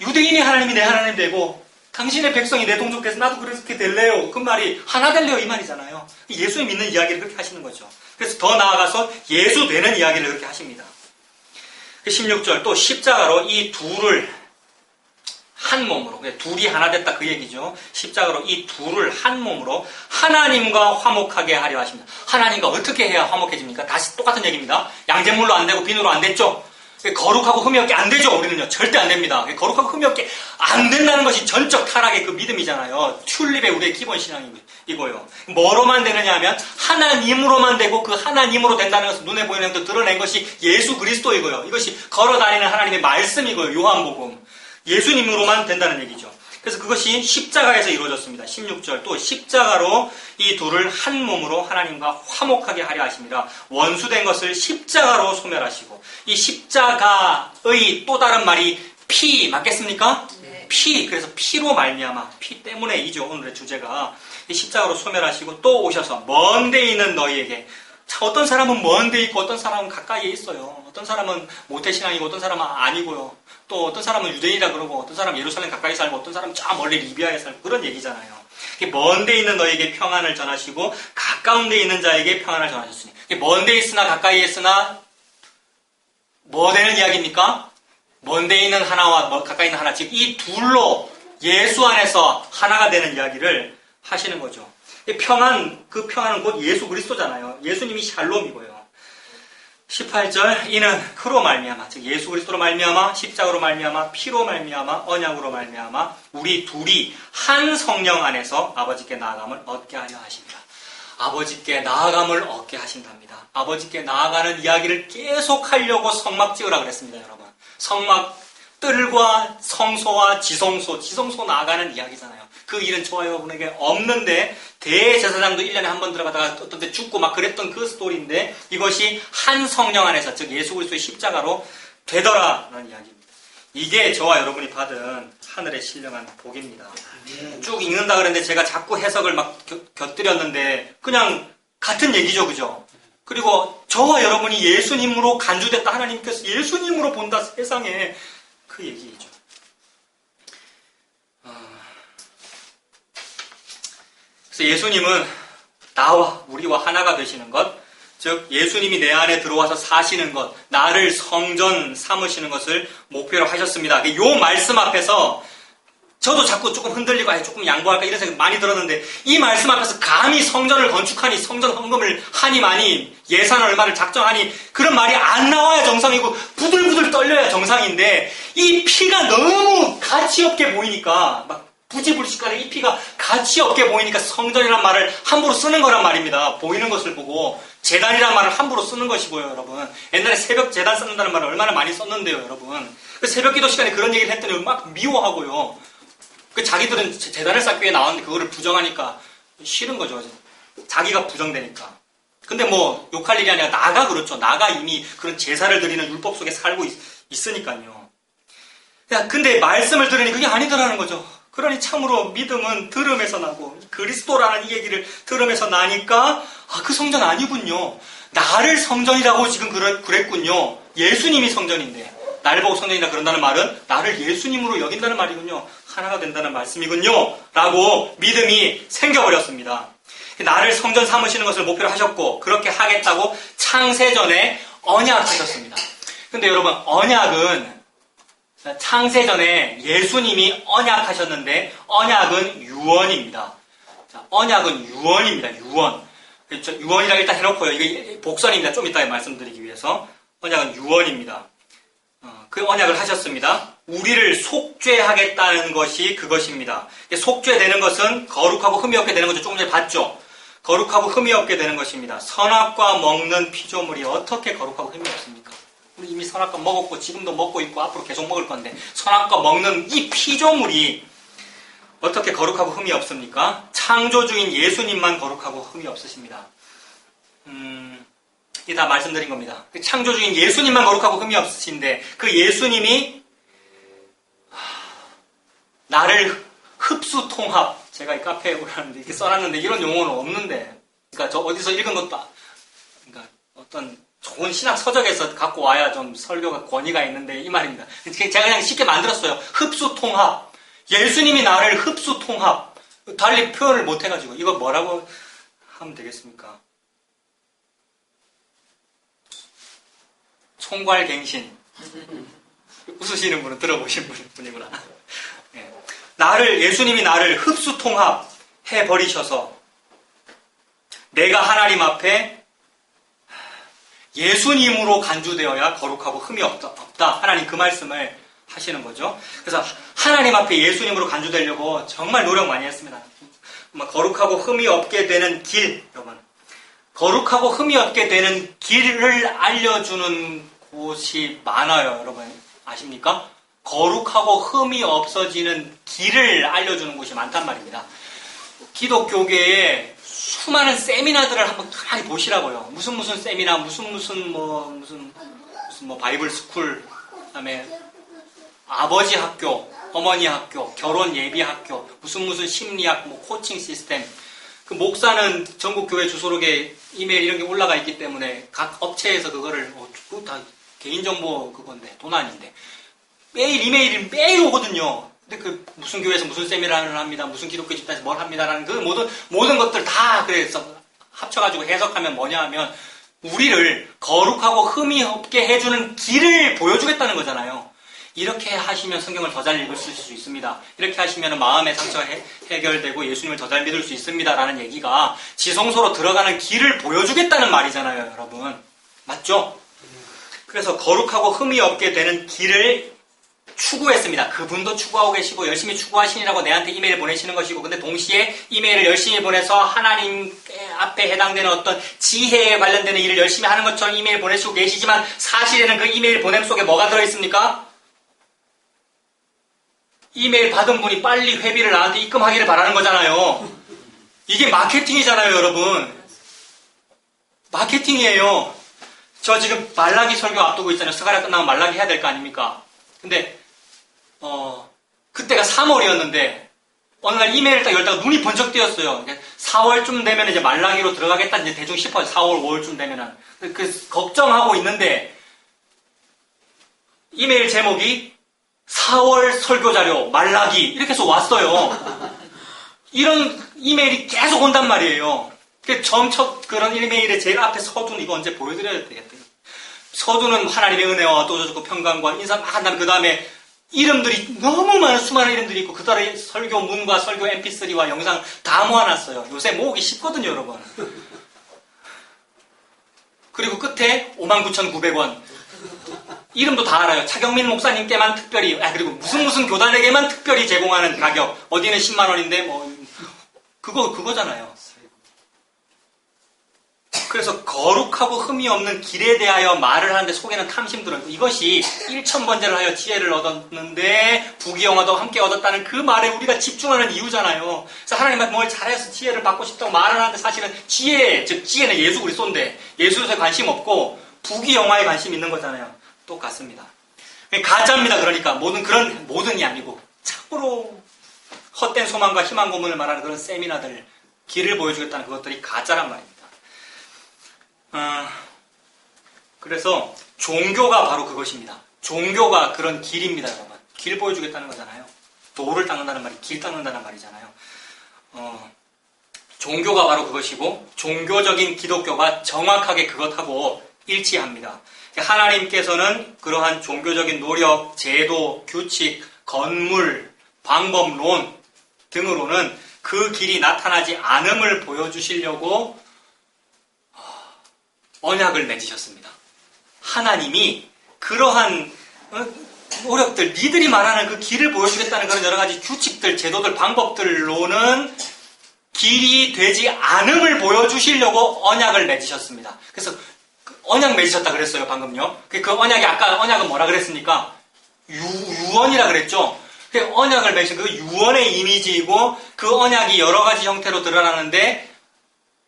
유대인이 하나님이 내 하나님 되고 당신의 백성이 내 동족 돼서 나도 그렇게 될래요. 그 말이 하나 될래요 이 말이잖아요. 예수 믿는 이야기를 그렇게 하시는 거죠. 그래서 더 나아가서 예수 되는 이야기를 그렇게 하십니다. 16절 또 십자가로 이 둘을 한 몸으로, 둘이 하나 됐다 그 얘기죠. 십자가로 이 둘을 한 몸으로 하나님과 화목하게 하려 하십니다. 하나님과 어떻게 해야 화목해집니까? 다시 똑같은 얘기입니다. 양잿물로 안 되고 비누로 안 됐죠? 거룩하고 흠이 없게 안 되죠, 우리는요. 절대 안 됩니다. 거룩하고 흠이 없게 안 된다는 것이 전적 타락의 그 믿음이잖아요. 튤립의 우리의 기본 신앙이고요. 뭐로만 되느냐 하면 하나님으로만 되고 그 하나님으로 된다는 것을 눈에 보이는 것도 드러낸 것이 예수 그리스도이고요. 이것이 걸어다니는 하나님의 말씀이고요. 요한복음. 예수님으로만 된다는 얘기죠. 그래서 그것이 십자가에서 이루어졌습니다. 16절 또 십자가로 이 둘을 한 몸으로 하나님과 화목하게 하려 하십니다. 원수된 것을 십자가로 소멸하시고 이 십자가의 또 다른 말이 피 맞겠습니까? 네. 피 그래서 피로 말미암아 피 때문에이죠. 오늘의 주제가 이 십자가로 소멸하시고 또 오셔서 먼 데 있는 너희에게 어떤 사람은 먼 데 있고 어떤 사람은 가까이에 있어요. 어떤 사람은 모태신앙이고 어떤 사람은 아니고요. 또 어떤 사람은 유대인이라 그러고 어떤 사람은 예루살렘 가까이 살고 어떤 사람은 저 멀리 리비아에 살고 그런 얘기잖아요. 먼 데 있는 너에게 평안을 전하시고 가까운 데 있는 자에게 평안을 전하셨으니 먼 데 있으나 가까이에 있으나 뭐 되는 이야기입니까? 먼 데 있는 하나와 가까이 있는 하나 즉 이 둘로 예수 안에서 하나가 되는 이야기를 하시는 거죠. 평안, 그 평안은 곧 예수 그리스도잖아요. 예수님이 샬롬이고요. 18절 이는 그로 말미암아 즉 예수 그리스도로 말미암아 십자가로 말미암아 피로 말미암아 언약으로 말미암아 우리 둘이 한 성령 안에서 아버지께 나아감을 얻게 하려 하십니다. 아버지께 나아감을 얻게 하신답니다. 아버지께 나아가는 이야기를 계속 하려고 성막 찍으라 그랬습니다. 여러분 성막 뜰과 성소와 지성소 나아가는 이야기잖아요. 그 일은 저와 여러분에게 없는데 대제사장도 1년에 한 번 들어가다가 어떤 때 죽고 막 그랬던 그 스토리인데 이것이 한 성령 안에서 즉 예수 그리스도의 십자가로 되더라라는 이야기입니다. 이게 저와 여러분이 받은 하늘의 신령한 복입니다. 쭉 읽는다 그랬는데 제가 자꾸 해석을 막 곁들였는데 그냥 같은 얘기죠. 그죠? 그리고 저와 여러분이 예수님으로 간주됐다. 하나님께서 예수님으로 본다 세상에 그 얘기죠. 그래서 예수님은 나와 우리와 하나가 되시는 것, 즉 예수님이 내 안에 들어와서 사시는 것, 나를 성전 삼으시는 것을 목표로 하셨습니다. 이 말씀 앞에서 저도 자꾸 조금 흔들리고 조금 양보할까 이런 생각 많이 들었는데 이 말씀 앞에서 감히 성전을 건축하니 성전 헌금을 하니 많이 예산을 얼마를 작정하니 그런 말이 안 나와야 정상이고 부들부들 떨려야 정상인데 이 피가 너무 가치 없게 보이니까 막 부지불식간에 이 피가 가치 없게 보이니까 성전이란 말을 함부로 쓰는 거란 말입니다. 보이는 것을 보고 제단이란 말을 함부로 쓰는 것이고요, 여러분. 옛날에 새벽 제단 썼는다는 말을 얼마나 많이 썼는데요, 여러분. 그 새벽 기도 시간에 그런 얘기를 했더니 막 미워하고요. 그 자기들은 제단을 쌓기 위해 나왔는데 그거를 부정하니까 싫은 거죠. 자기가 부정되니까. 근데 뭐 욕할 일이 아니라 나가 그렇죠. 나가 이미 그런 제사를 드리는 율법 속에 살고 있으니까요. 근데 말씀을 들으니 그게 아니더라는 거죠. 그러니 참으로 믿음은 들음에서 나고 그리스도라는 이 얘기를 들음에서 나니까 그 성전 아니군요. 나를 성전이라고 지금 그랬군요. 예수님이 성전인데 나를 보고 성전이라 그런다는 말은 나를 예수님으로 여긴다는 말이군요. 하나가 된다는 말씀이군요. 라고 믿음이 생겨버렸습니다. 나를 성전 삼으시는 것을 목표로 하셨고 그렇게 하겠다고 창세전에 언약하셨습니다. 근데 여러분 언약은 창세전에 예수님이 언약하셨는데 언약은 유언입니다. 자, 언약은 유언입니다. 유언. 그렇죠? 유언이라 일단 해놓고요. 이게 복선입니다. 좀 이따 말씀드리기 위해서. 언약은 유언입니다. 그 언약을 하셨습니다. 우리를 속죄하겠다는 것이 그것입니다. 속죄되는 것은 거룩하고 흠이 없게 되는 거죠. 조금 전에 봤죠. 거룩하고 흠이 없게 되는 것입니다. 선악과 먹는 피조물이 어떻게 거룩하고 흠이 없습니까? 우리 이미 선악과 먹었고 지금도 먹고 있고 앞으로 계속 먹을 건데 선악과 먹는 이 피조물이 어떻게 거룩하고 흠이 없습니까? 창조주인 예수님만 거룩하고 흠이 없으십니다. 이 다 말씀드린 겁니다. 창조주인 예수님만 거룩하고 흠이 없으신데 그 예수님이 나를 흡수통합, 제가 이 카페에 오라는데 이렇게 써놨는데 이런 용어는 없는데, 그러니까 저 어디서 읽은 것도, 그러니까 어떤 좋은 신학 서적에서 갖고 와야 좀 설교가 권위가 있는데 이 말입니다. 제가 그냥 쉽게 만들었어요. 흡수통합. 예수님이 나를 흡수통합. 달리 표현을 못 해가지고 이거 뭐라고 하면 되겠습니까? 총괄갱신. 웃으시는 분은 들어보신 분이구나. 네. 예수님이 나를 흡수통합 해버리셔서 내가 하나님 앞에 예수님으로 간주되어야 거룩하고 흠이 없다. 하나님 그 말씀을 하시는 거죠. 그래서 하나님 앞에 예수님으로 간주되려고 정말 노력 많이 했습니다. 거룩하고 흠이 없게 되는 길, 여러분. 거룩하고 흠이 없게 되는 길을 알려주는 곳이 많아요, 여러분. 아십니까? 거룩하고 흠이 없어지는 길을 알려주는 곳이 많단 말입니다. 기독교계에 수많은 세미나들을 한번 가만히 보시라고요. 무슨 세미나, 무슨 바이블 스쿨, 그다음에 아버지 학교, 어머니 학교, 결혼 예비 학교, 무슨 심리학, 코칭 시스템. 그 목사는 전국 교회 주소록에 이메일 이런 게 올라가 있기 때문에 각 업체에서 그거를 그거 다 개인정보 그건데 돈 아닌데 이메일이 매일 오거든요. 근데 무슨 교회에서 무슨 세미나를 합니다. 무슨 기독교 집단에서 뭘 합니다라는 그 모든 것들 다 그래서 합쳐가지고 해석하면 뭐냐 하면 우리를 거룩하고 흠이 없게 해주는 길을 보여주겠다는 거잖아요. 이렇게 하시면 성경을 더 잘 읽을 수 있습니다. 이렇게 하시면 마음의 상처가 해결되고 예수님을 더 잘 믿을 수 있습니다. 라는 얘기가 지성소로 들어가는 길을 보여주겠다는 말이잖아요, 여러분. 맞죠? 그래서 거룩하고 흠이 없게 되는 길을 추구했습니다. 그분도 추구하고 계시고 열심히 추구하시느라고 내한테 이메일 보내시는 것이고, 근데 동시에 이메일을 열심히 보내서 하나님 앞에 해당되는 어떤 지혜에 관련되는 일을 열심히 하는 것처럼 이메일 보내시고 계시지만, 사실에는 그 이메일 보냄 속에 뭐가 들어있습니까? 이메일 받은 분이 빨리 회비를 나한테 입금하기를 바라는 거잖아요. 이게 마케팅이잖아요, 여러분. 마케팅이에요. 저 지금 말라기 설교 앞두고 있잖아요. 스가랴 끝나면 말라기 해야 될 거 아닙니까? 근데 그때가 3월이었는데 어느 날 이메일을 딱 열다가 눈이 번쩍 뜨였어요. 4월쯤 되면 이제 말라기로 들어가겠다 이제 대충 싶어요. 4월, 5월쯤 되면은. 걱정하고 있는데 이메일 제목이 4월 설교 자료 말라기 이렇게 해서 왔어요. 이런 이메일이 계속 온단 말이에요. 점처 그런 이메일의 제일 앞에 서두는 이거 언제 보여드려야 되겠다. 서두는 하나님의 은혜와 얻어주고 평강과 인사 막 한 다음에 그 다음에 이름들이 너무 많은 수많은 이름들이 있고 그 다음에 설교문과 설교 mp3와 영상 다 모아놨어요. 요새 모으기 쉽거든요, 여러분. 그리고 끝에 59,900원. 이름도 다 알아요. 차경민 목사님께만 특별히, 그리고 무슨 교단에게만 특별히 제공하는 가격. 어디는 10만 원인데 그거잖아요. 그래서 거룩하고 흠이 없는 길에 대하여 말을 하는데 속에는 탐심 들어있고, 이것이 1,000번째를 하여 지혜를 얻었는데 부귀영화도 함께 얻었다는 그 말에 우리가 집중하는 이유잖아요. 그래서 하나님한테 뭘 잘해서 지혜를 받고 싶다고 말을 하는데 사실은 지혜, 즉 지혜는 예수 그리스도인데 예수에 관심 없고 부귀영화에 관심 있는 거잖아요. 똑같습니다. 가짜입니다. 그러니까 모든이 아니고 참으로 헛된 소망과 희망 고문을 말하는 그런 세미나들, 길을 보여주겠다는 그것들이 가짜란 말입니다. 그래서 종교가 바로 그것입니다. 종교가 그런 길입니다, 여러분. 길 보여주겠다는 거잖아요. 도를 닦는다는 말이 길 닦는다는 말이잖아요. 종교가 바로 그것이고 종교적인 기독교가 정확하게 그것하고 일치합니다. 하나님께서는 그러한 종교적인 노력, 제도, 규칙, 건물, 방법론 등으로는 그 길이 나타나지 않음을 보여주시려고 언약을 맺으셨습니다. 하나님이 그러한 노력들, 니들이 말하는 그 길을 보여주겠다는 그런 여러 가지 규칙들, 제도들, 방법들로는 길이 되지 않음을 보여주시려고 언약을 맺으셨습니다. 그래서 언약 맺으셨다 그랬어요, 방금요. 그 언약이 아까 언약은 뭐라 그랬습니까? 유언이라 그랬죠. 그 언약을 맺으신 그 유언의 이미지이고 그 언약이 여러 가지 형태로 드러나는데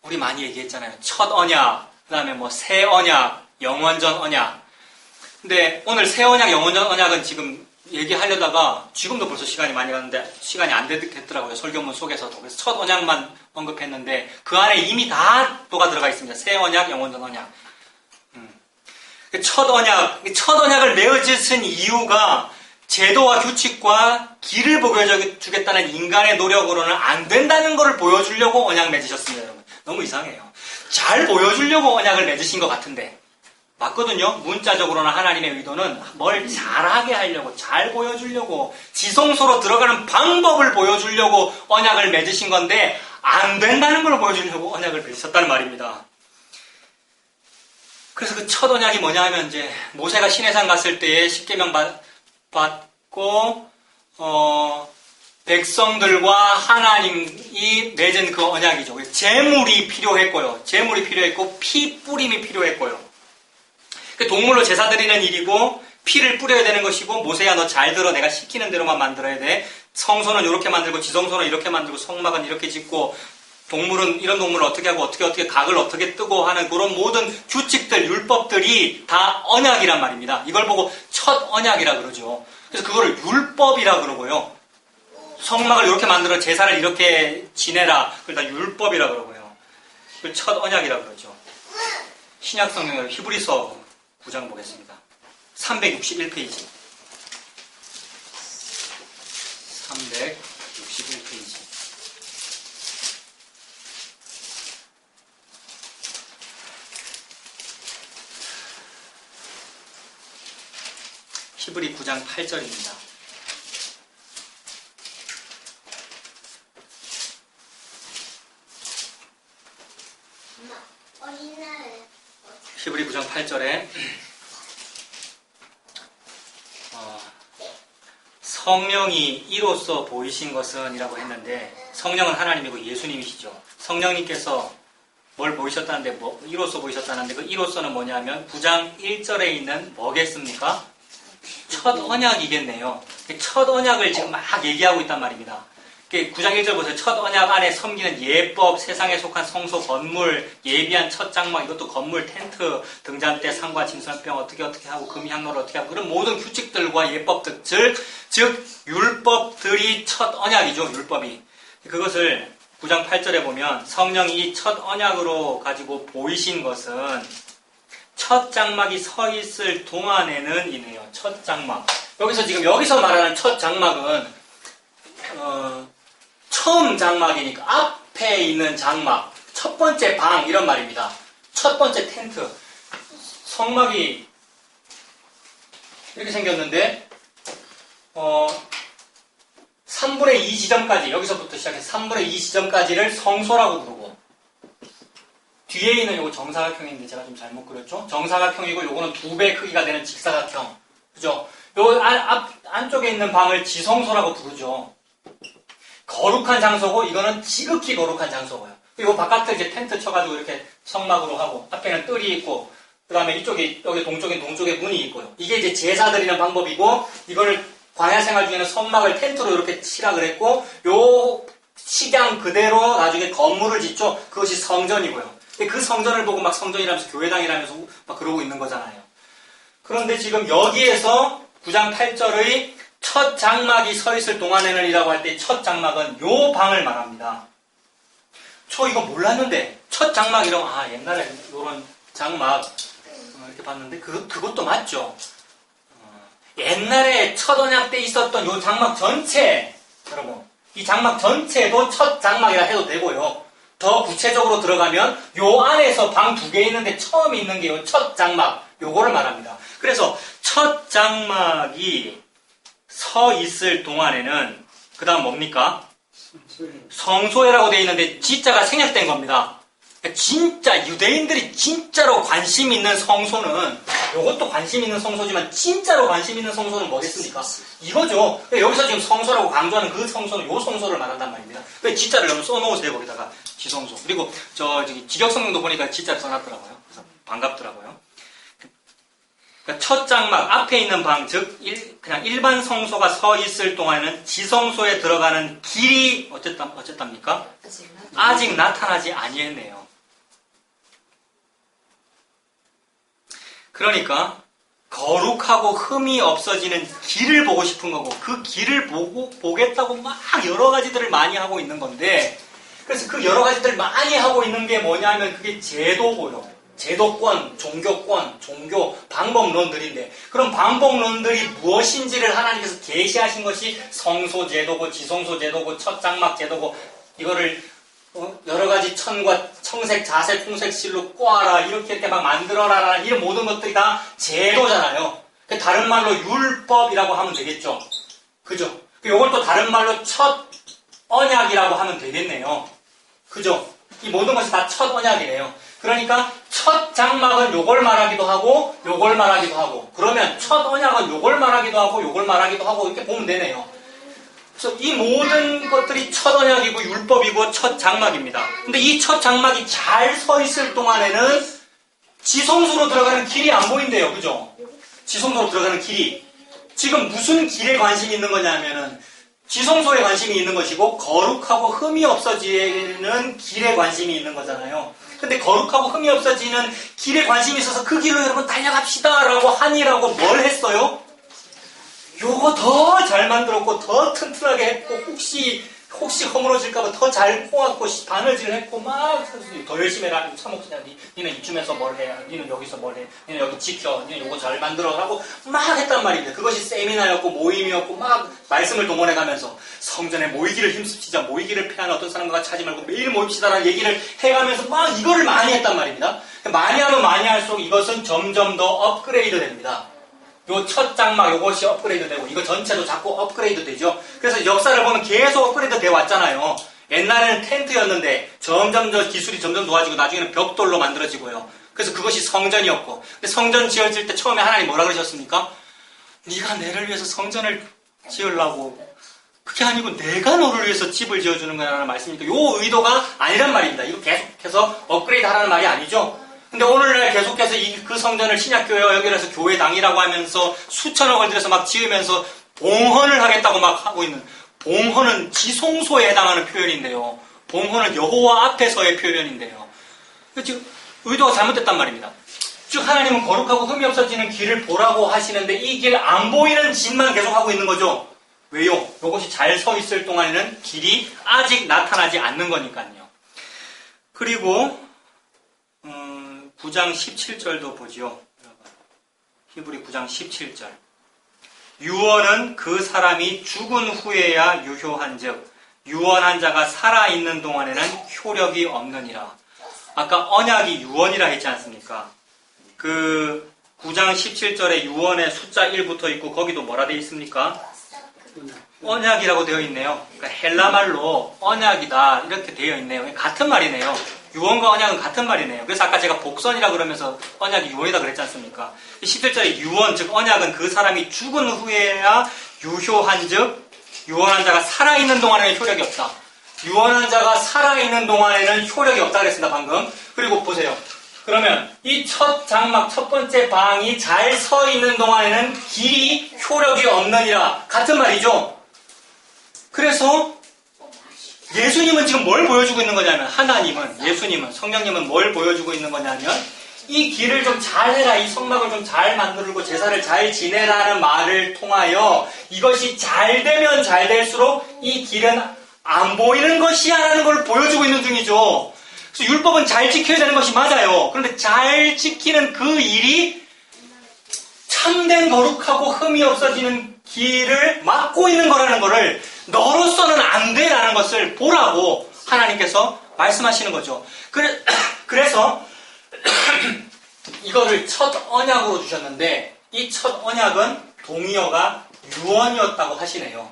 우리 많이 얘기했잖아요. 첫 언약, 그 다음에 새 언약, 영원전 언약. 근데 오늘 새 언약, 영원전 언약은 지금 얘기하려다가 지금도 벌써 시간이 많이 갔는데 시간이 안 됐더라고요. 설교문 속에서도. 그래서 첫 언약만 언급했는데 그 안에 이미 다 또가 들어가 있습니다. 새 언약, 영원전 언약. 첫 언약을 맺으신 이유가 제도와 규칙과 길을 보여주겠다는 인간의 노력으로는 안 된다는 것을 보여주려고 언약 맺으셨습니다, 여러분. 너무 이상해요. 잘 보여주려고 언약을 맺으신 것 같은데 맞거든요. 문자적으로는 하나님의 의도는 뭘 잘하게 하려고, 잘 보여주려고, 지성소로 들어가는 방법을 보여주려고 언약을 맺으신 건데 안 된다는 걸 보여주려고 언약을 맺으셨다는 말입니다. 그래서 그 첫 언약이 뭐냐 하면 이제 모세가 시내산 갔을 때에 십계명 받고 백성들과 하나님이 맺은 그 언약이죠. 제물이 필요했고요. 제물이 필요했고 피 뿌림이 필요했고요. 동물로 제사 드리는 일이고 피를 뿌려야 되는 것이고 모세야 너 잘 들어 내가 시키는 대로만 만들어야 돼. 성소는 이렇게 만들고 지성소는 이렇게 만들고 성막은 이렇게 짓고 동물은 이런 동물을 어떻게 하고 어떻게 각을 어떻게 뜨고 하는 그런 모든 규칙들 율법들이 다 언약이란 말입니다. 이걸 보고 첫 언약이라 그러죠. 그래서 그거를 율법이라 그러고요. 성막을 이렇게 만들어 제사를 이렇게 지내라. 그걸 다 율법이라 그러고요. 그걸 첫 언약이라 그러죠. 신약 성경을 히브리서 9장 보겠습니다. 361페이지. 361페이지. 히브리 9장 8절입니다. 히브리 9장 8절에 성령이 이로써 보이신 것은 이라고 했는데 성령은 하나님이고 예수님이시죠. 성령님께서 뭘 보이셨다는데 이로써 보이셨다는데 그 이로써는 뭐냐면 9장 1절에 있는 뭐겠습니까? 첫 언약이겠네요. 첫 언약을 지금 막 얘기하고 있단 말입니다. 9장 1절 보세요. 첫 언약 안에 섬기는 예법, 세상에 속한 성소, 건물, 예비한 첫 장막, 이것도 건물, 텐트, 등잔대, 상과 진설병 어떻게 하고 금향로를 어떻게 하고 그런 모든 규칙들과 예법들, 즉 율법들이 첫 언약이죠. 율법이. 그것을 9장 8절에 보면 성령이 이 첫 언약으로 가지고 보이신 것은 첫 장막이 서 있을 동안에는 이네요. 첫 장막. 여기서 말하는 첫 장막은 처음 장막이니까 앞에 있는 장막, 첫 번째 방 이런 말입니다. 첫 번째 텐트. 성막이 이렇게 생겼는데 3분의 2 지점까지 여기서부터 시작해서 3분의 2 지점까지를 성소라고 부르고 뒤에 있는 요거 정사각형인데 제가 좀 잘못 그렸죠? 정사각형이고 요거는 2배 크기가 되는 직사각형. 그죠? 요 안쪽에 있는 방을 지성소라고 부르죠. 거룩한 장소고 이거는 지극히 거룩한 장소고요. 그리고 바깥에 이제 텐트 쳐가지고 이렇게 성막으로 하고 앞에는 뜰이 있고 그 다음에 이쪽에 여기 동쪽에 문이 있고요. 이게 이제 제사 드리는 방법이고 이거를 광야 생활 중에는 성막을 텐트로 이렇게 치라 그랬고 요 식양 그대로 나중에 건물을 짓죠. 그것이 성전이고요. 그 성전을 보고 막 성전이라면서 교회당이라면서 막 그러고 있는 거잖아요. 그런데 지금 여기에서 9장 8절의 첫 장막이 서 있을 동안에는 이라고 할 때 첫 장막은 요 방을 말합니다. 저 이거 몰랐는데 첫 장막 이러면 옛날에 요런 장막 이렇게 봤는데 그것도 맞죠. 옛날에 첫 언약 때 있었던 요 장막 전체 여러분 이 장막 전체도 첫 장막이라 해도 되고요. 더 구체적으로 들어가면 요 안에서 방 2개 있는데 처음 있는 게 요 첫 장막 요거를 말합니다. 그래서 첫 장막이 서 있을 동안에는 그 다음 뭡니까? 성소회라고 되어 있는데 지자가 생략된 겁니다. 진짜 유대인들이 진짜로 관심 있는 성소는 이것도 관심 있는 성소지만 진짜로 관심 있는 성소는 뭐겠습니까? 이거죠. 여기서 지금 성소라고 강조하는 그 성소는 이 성소를 말한단 말입니다. 지자를 여러분 써놓으세요. 거기다가 지성소. 그리고 저기 직역성경도 보니까 지자를 써놨더라고요. 그래서 반갑더라고요. 그러니까 첫 장막 앞에 있는 방, 즉 그냥 일반 성소가 서 있을 동안에는 지성소에 들어가는 길이 어쨌답니까? 아직 나타나지 아니했네요. 그러니까 거룩하고 흠이 없어지는 길을 보고 싶은 거고 그 길을 보겠다고 막 여러 가지들을 많이 하고 있는 건데 그래서 그 여러 가지들을 많이 하고 있는 게 뭐냐면 그게 제도고요. 제도권, 종교권, 종교 방법론들인데 그런 방법론들이 무엇인지를 하나님께서 계시하신 것이 성소 제도고 지성소 제도고 첫 장막 제도고 이거를 여러 가지 천과 청색, 자색, 홍색 실로 꼬아라 이렇게 막 만들어라 이런 모든 것들이 다 제도잖아요. 다른 말로 율법이라고 하면 되겠죠. 그죠? 이걸 또 다른 말로 첫 언약이라고 하면 되겠네요. 그죠? 이 모든 것이 다 첫 언약이에요. 그러니까 첫 장막은 요걸 말하기도 하고 요걸 말하기도 하고 그러면 첫 언약은 요걸 말하기도 하고 요걸 말하기도 하고 이렇게 보면 되네요. 그래서 이 모든 것들이 첫 언약이고 율법이고 첫 장막입니다. 근데 이 첫 장막이 잘 서 있을 동안에는 지성소로 들어가는 길이 안 보인대요. 그죠? 지성소로 들어가는 길이. 지금 무슨 길에 관심이 있는 거냐면은 지성소에 관심이 있는 것이고 거룩하고 흠이 없어지는 길에 관심이 있는 거잖아요. 근데 거룩하고 흠이 없어지는 길에 관심이 있어서 그 길로 여러분 달려갑시다 라고 하니라고 뭘 했어요? 요거 더 잘 만들었고 더 튼튼하게 했고 혹시 허물어질까봐 더 잘 꼬았고 바느질 했고 막 더 열심히 해라. 참혹시냐 니는 이쯤에서 뭘 해. 니는 여기서 뭘 해. 니는 여기 지켜. 니는 요거 잘 만들어 라고 막 했단 말입니다. 그것이 세미나였고 모임이었고 막 말씀을 동원해가면서 성전에 모이기를 힘씁시다. 모이기를 패하는 어떤 사람과 같이 하지 말고 매일 모입시다라는 얘기를 해가면서 막 이거를 많이 했단 말입니다. 많이 하면 많이 할수록 이것은 점점 더 업그레이드 됩니다. 요 첫 장막 요것이 업그레이드 되고 이거 전체도 자꾸 업그레이드 되죠. 그래서 역사를 보면 계속 업그레이드 돼 왔잖아요. 옛날에는 텐트였는데 점점 더 기술이 점점 좋아지고 나중에는 벽돌로 만들어지고요. 그래서 그것이 성전이었고 근데 성전 지어질 때 처음에 하나님 뭐라 그러셨습니까? 네가 내를 위해서 성전을 지으려고. 그게 아니고 내가 너를 위해서 집을 지어주는 거라는 말씀이니까 요 의도가 아니란 말입니다. 이거 계속해서 업그레이드 하라는 말이 아니죠. 근데 오늘날 계속해서 그 성전을 신약교회와 연결해서 교회당이라고 하면서 수천억을 들여서 막 지으면서 봉헌을 하겠다고 막 하고 있는, 봉헌은 지성소에 해당하는 표현인데요. 봉헌은 여호와 앞에서의 표현인데요. 지금 의도가 잘못됐단 말입니다. 즉 하나님은 거룩하고 흠이 없어지는 길을 보라고 하시는데 이 길 안 보이는 짓만 계속하고 있는 거죠. 왜요? 이것이 잘 서 있을 동안에는 길이 아직 나타나지 않는 거니까요. 그리고 9장 17절도 보죠. 히브리 9장 17절. 유언은 그 사람이 죽은 후에야 유효한 즉 유언한 자가 살아있는 동안에는 효력이 없느니라. 아까 언약이 유언이라 했지 않습니까? 그 9장 17절에 유언의 숫자 1부터 있고 거기도 뭐라 되어 있습니까? 언약이라고 되어 있네요. 그러니까 헬라말로 언약이다 이렇게 되어 있네요. 같은 말이네요. 유언과 언약은 같은 말이네요. 그래서 아까 제가 복선이라 그러면서 언약이 유언이다 그랬지 않습니까? 17절에 유언 즉 언약은 그 사람이 죽은 후에야 유효한 즉 유언한 자가 살아있는 동안에는 효력이 없다. 유언한 자가 살아있는 동안에는 효력이 없다 그랬습니다 방금. 그리고 보세요. 그러면 이 첫 장막 첫 번째 방이 잘 서 있는 동안에는 길이 효력이 없느니라. 같은 말이죠. 그래서 예수님은 지금 뭘 보여주고 있는 거냐면 예수님은 성령님은 뭘 보여주고 있는 거냐면 이 길을 좀 잘해라. 이 성막을 좀 잘 만들고 제사를 잘 지내라는 말을 통하여 이것이 잘 되면 잘 될수록 이 길은 안 보이는 것이야 라는 걸 보여주고 있는 중이죠. 그래서 율법은 잘 지켜야 되는 것이 맞아요. 그런데 잘 지키는 그 일이 참된 거룩하고 흠이 없어지는 길을 막고 있는 거라는 것을 너로서는 안 돼라는 것을 보라고 하나님께서 말씀하시는 거죠. 그래서 이거를 첫 언약으로 주셨는데 이 첫 언약은 동의어가 유언이었다고 하시네요.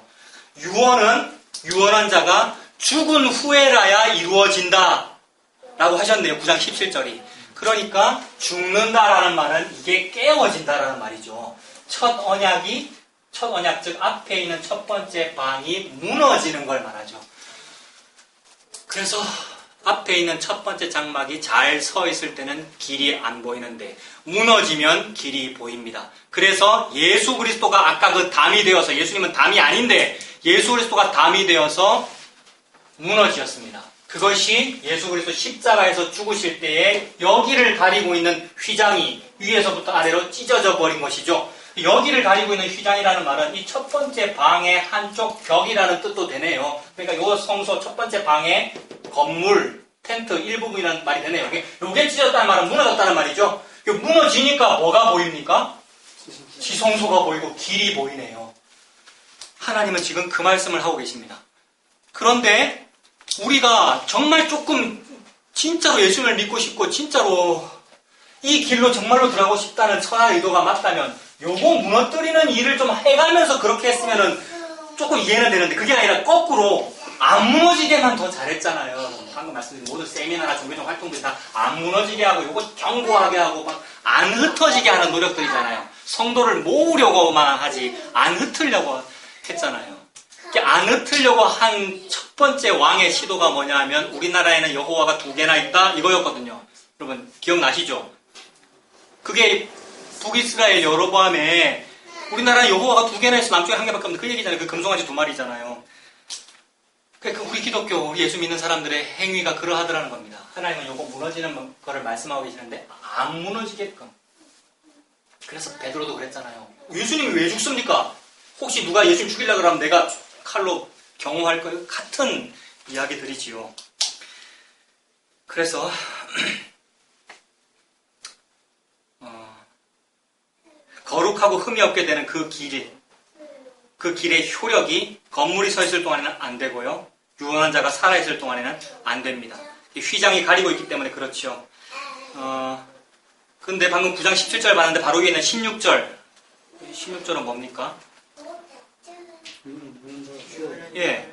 유언은 유언한 자가 죽은 후에라야 이루어진다 라고 하셨네요. 9장 17절이. 그러니까 죽는다라는 말은 이게 깨어진다라는 말이죠. 첫 언약 즉 앞에 있는 첫 번째 방이 무너지는 걸 말하죠. 그래서 앞에 있는 첫 번째 장막이 잘 서 있을 때는 길이 안 보이는데 무너지면 길이 보입니다. 그래서 예수 그리스도가 아까 그 담이 되어서 예수님은 담이 아닌데 예수 그리스도가 담이 되어서 무너지었습니다. 그것이 예수 그리스도 십자가에서 죽으실 때에 여기를 가리고 있는 휘장이 위에서부터 아래로 찢어져 버린 것이죠. 여기를 가리고 있는 휘장이라는 말은 이 첫 번째 방의 한쪽 벽이라는 뜻도 되네요. 그러니까 요 성소 첫 번째 방의 건물, 텐트 일부분이라는 말이 되네요. 요게 찢어졌다는 말은 무너졌다는 말이죠. 무너지니까 뭐가 보입니까? 지성소가 보이고 길이 보이네요. 하나님은 지금 그 말씀을 하고 계십니다. 그런데 우리가 정말 조금 진짜로 예수님을 믿고 싶고 진짜로 이 길로 정말로 들어가고 싶다는 선한 의도가 맞다면 요거 무너뜨리는 일을 좀 해가면서 그렇게 했으면은 조금 이해는 되는데 그게 아니라 거꾸로 안 무너지게만 더 잘했잖아요. 방금 말씀드린 모든 세미나나 종교적 활동들이 다 안 무너지게 하고 요거 견고하게 하고 막 안 흩어지게 하는 노력들이잖아요. 성도를 모으려고만 하지 안 흩으려고 했잖아요. 안 흩으려고 한 첫 번째 왕의 시도가 뭐냐 하면 우리나라에는 여호와가 2개나 있다 이거였거든요. 여러분 기억나시죠? 그게 북이스라엘 여로보암에 우리나라에 여호와가 2개나 있어 남쪽에 1개밖에 없는데 그 얘기잖아요. 그 금송아지 2마리잖아요. 그러니까 우리 기독교, 우리 예수 믿는 사람들의 행위가 그러하더라는 겁니다. 하나님은 요거 무너지는 거를 말씀하고 계시는데 안 무너지게끔. 그래서 베드로도 그랬잖아요. 예수님이 왜 죽습니까? 혹시 누가 예수님 죽이려고 그러면 내가 칼로 경호할 거예요? 같은 이야기들이지요. 그래서 거룩하고 흠이 없게 되는 그 길의 효력이 건물이 서 있을 동안에는 안 되고요. 유언한 자가 살아있을 동안에는 안 됩니다. 휘장이 가리고 있기 때문에 그렇죠. 근데 방금 9장 17절 봤는데 바로 위에 있는 16절. 16절은 뭡니까? 예.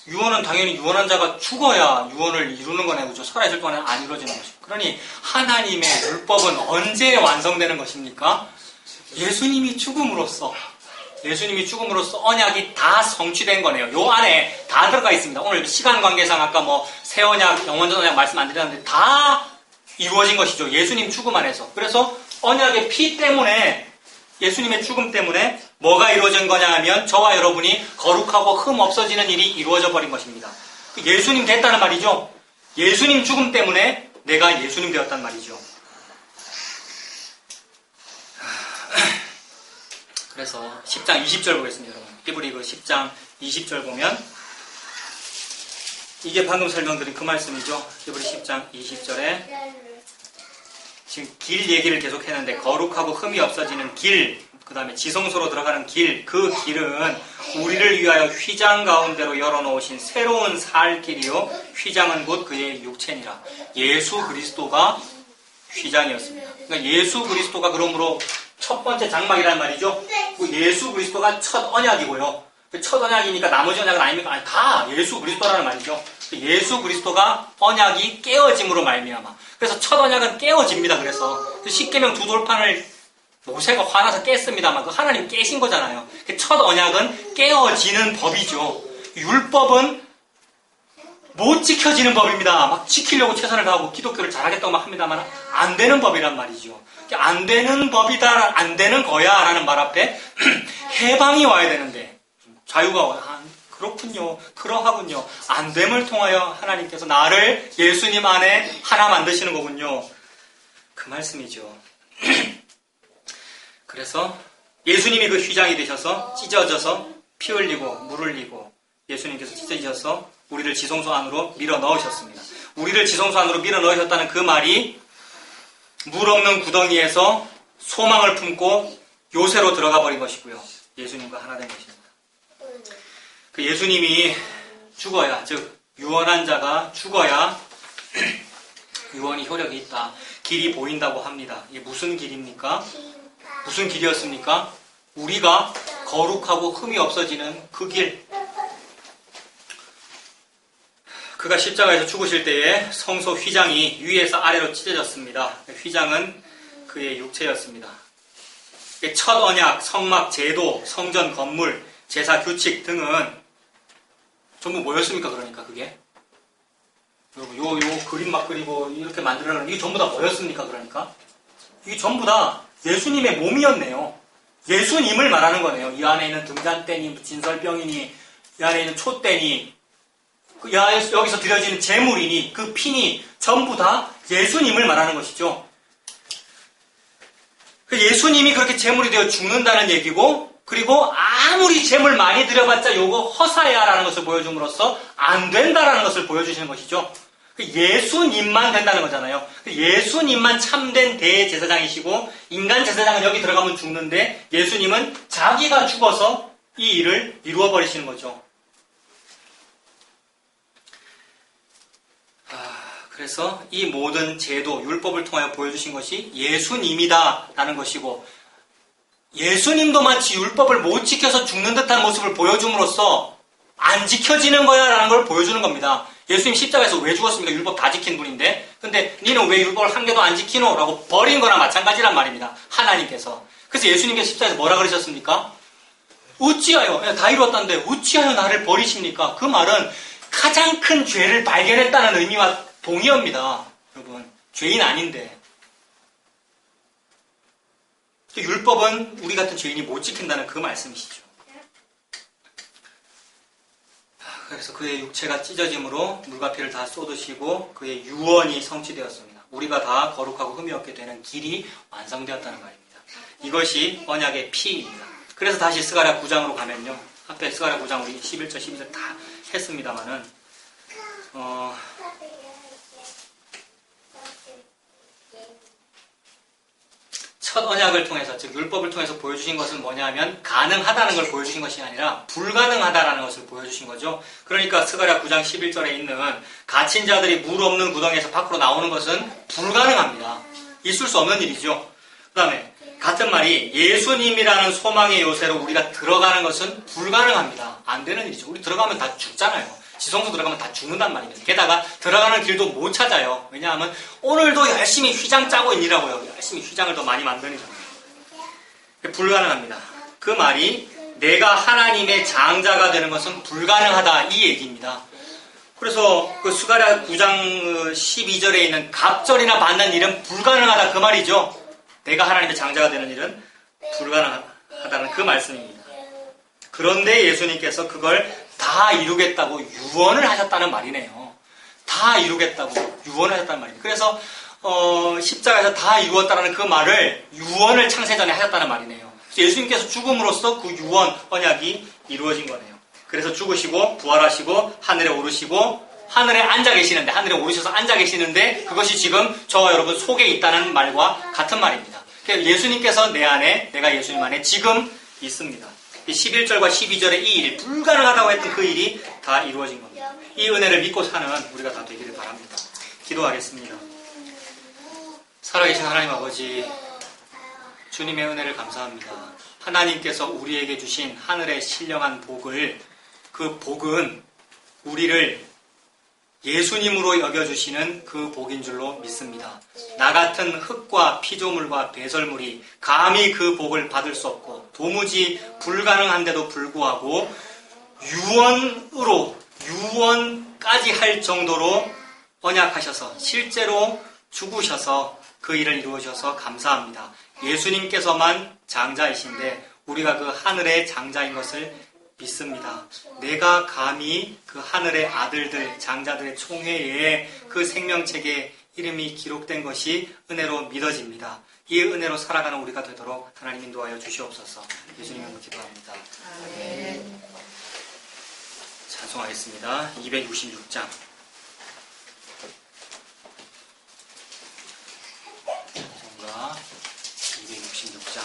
유언은 당연히 유언한 자가 죽어야 유언을 이루는 거네요. 그죠? 살아있을 동안에는 안 이루어지는 것이죠. 그러니 하나님의 율법은 언제 완성되는 것입니까? 예수님이 죽음으로써 예수님이 죽음으로써 언약이 다 성취된 거네요. 요 안에 다 들어가 있습니다. 오늘 시간 관계상 아까 뭐 새 언약, 영원전 언약 말씀 안 드렸는데 다 이루어진 것이죠. 예수님 죽음 안에서. 그래서 언약의 피 때문에, 예수님의 죽음 때문에 뭐가 이루어진 거냐 하면 저와 여러분이 거룩하고 흠 없어지는 일이 이루어져 버린 것입니다. 예수님 됐다는 말이죠. 예수님 죽음 때문에 내가 예수님 되었단 말이죠. 그래서 10장 20절 보겠습니다, 여러분. 히브리 그 10장 20절 보면 이게 방금 설명드린 그 말씀이죠. 히브리 10장 20절에 지금 길 얘기를 계속 했는데 거룩하고 흠이 없어지는 길, 그 다음에 지성소로 들어가는 길, 그 길은 우리를 위하여 휘장 가운데로 열어놓으신 새로운 살 길이요, 휘장은 곧 그의 육체니라. 예수 그리스도가 휘장이었습니다. 그러니까 예수 그리스도가 그러므로 첫 번째 장막이란 말이죠. 그 예수 그리스도가 첫 언약이고요. 첫 언약이니까 나머지 언약은 아닙니까? 아니, 다 예수 그리스도라는 말이죠. 예수 그리스도가 언약이 깨어짐으로 말미암아. 그래서 첫 언약은 깨어집니다. 그래서 십계명 두 돌판을 모세가 화나서 깼습니다만 그 하나님 깨신 거잖아요. 첫 언약은 깨어지는 법이죠. 율법은 못 지켜지는 법입니다. 막 지키려고 최선을 다하고 기독교를 잘하겠다고 막 합니다만 안 되는 법이란 말이죠. 안 되는 법이다, 안 되는 거야 라는 말 앞에 해방이 와야 되는데 자유가 와. 그렇군요. 그러하군요. 안 됨을 통하여 하나님께서 나를 예수님 안에 하나 만드시는 거군요. 그 말씀이죠. 그래서 예수님이 그 휘장이 되셔서 찢어져서 피 흘리고 물 흘리고 예수님께서 찢어지셔서 우리를 지성소 안으로 밀어 넣으셨습니다. 우리를 지성소 안으로 밀어 넣으셨다는 그 말이 물 없는 구덩이에서 소망을 품고 요새로 들어가 버린 것이고요. 예수님과 하나 된 것입니다. 그 예수님이 죽어야, 즉 유언한 자가 죽어야 유언이 효력이 있다. 길이 보인다고 합니다. 이게 무슨 길입니까? 무슨 길이었습니까? 우리가 거룩하고 흠이 없어지는 그 길. 그가 십자가에서 죽으실 때에 성소 휘장이 위에서 아래로 찢어졌습니다. 휘장은 그의 육체였습니다. 첫 언약, 성막, 제도, 성전 건물, 제사 규칙 등은 전부 뭐였습니까? 그러니까 그게 요 그림 막 그리고 이렇게 만들어놓은 이게 전부 다 뭐였습니까? 그러니까 이게 전부 다 예수님의 몸이었네요. 예수님을 말하는 거네요. 이 안에 있는 등잔대니 진설병이니 이 안에 있는 촛대니 여기서 드려지는 제물이니 그 피니 전부 다 예수님을 말하는 것이죠. 예수님이 그렇게 제물이 되어 죽는다는 얘기고, 그리고 아무리 제물 많이 드려봤자 요거 허사야라는 것을 보여줌으로써 안 된다라는 것을 보여주시는 것이죠. 예수님만 된다는 거잖아요. 예수님만 참된 대제사장이시고 인간 제사장은 여기 들어가면 죽는데 예수님은 자기가 죽어서 이 일을 이루어버리시는 거죠. 그래서 이 모든 제도, 율법을 통하여 보여주신 것이 예수님이다라는 것이고, 예수님도 마치 율법을 못 지켜서 죽는 듯한 모습을 보여줌으로써 안 지켜지는 거야 라는 걸 보여주는 겁니다. 예수님 십자가에서 왜 죽었습니까? 율법 다 지킨 분인데. 근데 니는 왜 율법을 한 개도 안 지키노? 라고 버린 거나 마찬가지란 말입니다. 하나님께서. 그래서 예수님께서 십자가에서 뭐라 그러셨습니까? 어찌하여, 다 이루었다는데 어찌하여 나를 버리십니까? 그 말은 가장 큰 죄를 발견했다는 의미와 동의어입니다. 여러분, 죄인 아닌데. 율법은 우리 같은 죄인이 못 지킨다는 그 말씀이시죠. 그래서 그의 육체가 찢어짐으로 물과 피를 다 쏟으시고 그의 유언이 성취되었습니다. 우리가 다 거룩하고 흠이 없게 되는 길이 완성되었다는 말입니다. 이것이 언약의 피입니다. 그래서 다시 스가랴 9장으로 가면요. 앞에 스가랴 9장 우리 11절, 12절 다 했습니다만은 첫 언약을 통해서, 즉 율법을 통해서 보여주신 것은 뭐냐 하면 가능하다는 걸 보여주신 것이 아니라 불가능하다라는 것을 보여주신 거죠. 그러니까 스가랴 9장 11절에 있는 갇힌 자들이 물 없는 구덩이에서 밖으로 나오는 것은 불가능합니다. 있을 수 없는 일이죠. 그 다음에 같은 말이 예수님이라는 소망의 요새로 우리가 들어가는 것은 불가능합니다. 안 되는 일이죠. 우리 들어가면 다 죽잖아요. 지성소 들어가면 다 죽는단 말입니다. 게다가 들어가는 길도 못 찾아요. 왜냐하면 오늘도 열심히 휘장 짜고 있느라고요. 열심히 휘장을 더 많이 만드니까. 불가능합니다. 그 말이 내가 하나님의 장자가 되는 것은 불가능하다 이 얘기입니다. 그래서 그 스가랴 9장 12절에 있는 갑절이나 받는 일은 불가능하다 그 말이죠. 내가 하나님의 장자가 되는 일은 불가능하다는 그 말씀입니다. 그런데 예수님께서 그걸 다 이루겠다고 유언을 하셨다는 말이네요. 다 이루겠다고 유언을 하셨다는 말이에요. 그래서 십자가에서 다 이루었다는 그 말을 유언을 창세전에 하셨다는 말이네요. 그래서 예수님께서 죽음으로써 그 유언, 언약이 이루어진 거네요. 그래서 죽으시고 부활하시고 하늘에 오르시고 하늘에 앉아 계시는데, 하늘에 오르셔서 앉아 계시는데 그것이 지금 저와 여러분 속에 있다는 말과 같은 말입니다. 그러니까 예수님께서 내 안에, 내가 예수님 안에 지금 있습니다. 11절과 12절의 이 일이 불가능하다고 했던 그 일이 다 이루어진 겁니다. 이 은혜를 믿고 사는 우리가 다 되기를 바랍니다. 기도하겠습니다. 살아계신 하나님 아버지, 주님의 은혜를 감사합니다. 하나님께서 우리에게 주신 하늘의 신령한 복을, 그 복은 우리를 예수님으로 여겨주시는 그 복인 줄로 믿습니다. 나 같은 흙과 피조물과 배설물이 감히 그 복을 받을 수 없고 도무지 불가능한데도 불구하고 유언까지 할 정도로 언약하셔서 실제로 죽으셔서 그 일을 이루어주셔서 감사합니다. 예수님께서만 장자이신데 우리가 그 하늘의 장자인 것을 믿습니다. 내가 감히 그 하늘의 아들들, 장자들의 총회에 그 생명책에 이름이 기록된 것이 은혜로 믿어집니다. 이 은혜로 살아가는 우리가 되도록 하나님 인도하여 주시옵소서. 예수님으로 기도합니다. 아멘. 찬송하겠습니다. 266장. 찬송가 266장.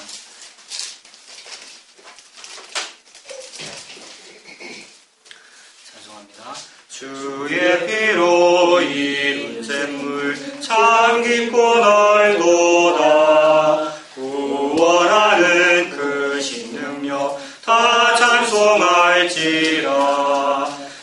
찬송합니다. 주의 피로 이룬 샘물 참 깊고 넓도다. 구원하는 그 신능력 다 찬송할지라.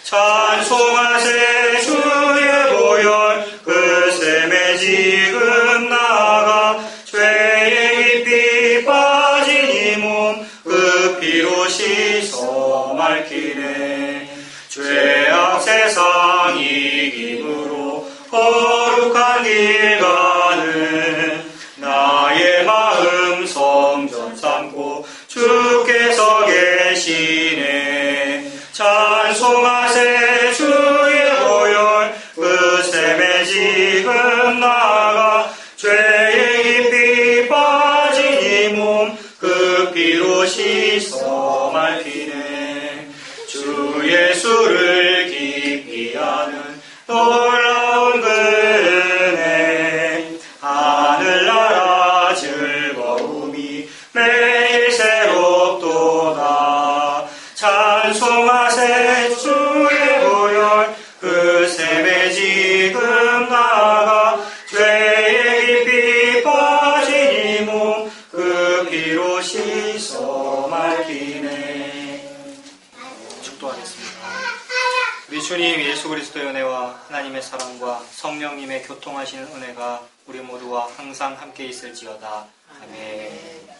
찬송하세 주의 보혈 그 샘에 지금 나가 죄에 깊이 빠진 이 몸 그 피로 씻어 맑히네. 죄악 세상 이김으로 거룩한 길 가는 나의 마음 성전 삼고 주께서 계시네. 찬송하세 주의 보혈 그 샘에 지금 나가 죄에 깊이 빠진 이 몸 그 피로 씻어 맑히네. 주 예수를 깊이 아는 놀라운 그 은혜 하늘나라 즐거움이 매일 새롭도다. 찬송하세 주의 보혈 그 샘에 지금 나가 죄에 깊이 빠진 이 몸 그 피로 씻어 맑히네. 축도하겠습니다. 우리 주님 예수 그리스도의 은혜와 하나님의 사랑과 성령님의 교통하시는 은혜가 우리 모두와 항상 함께 있을지어다. 아멘.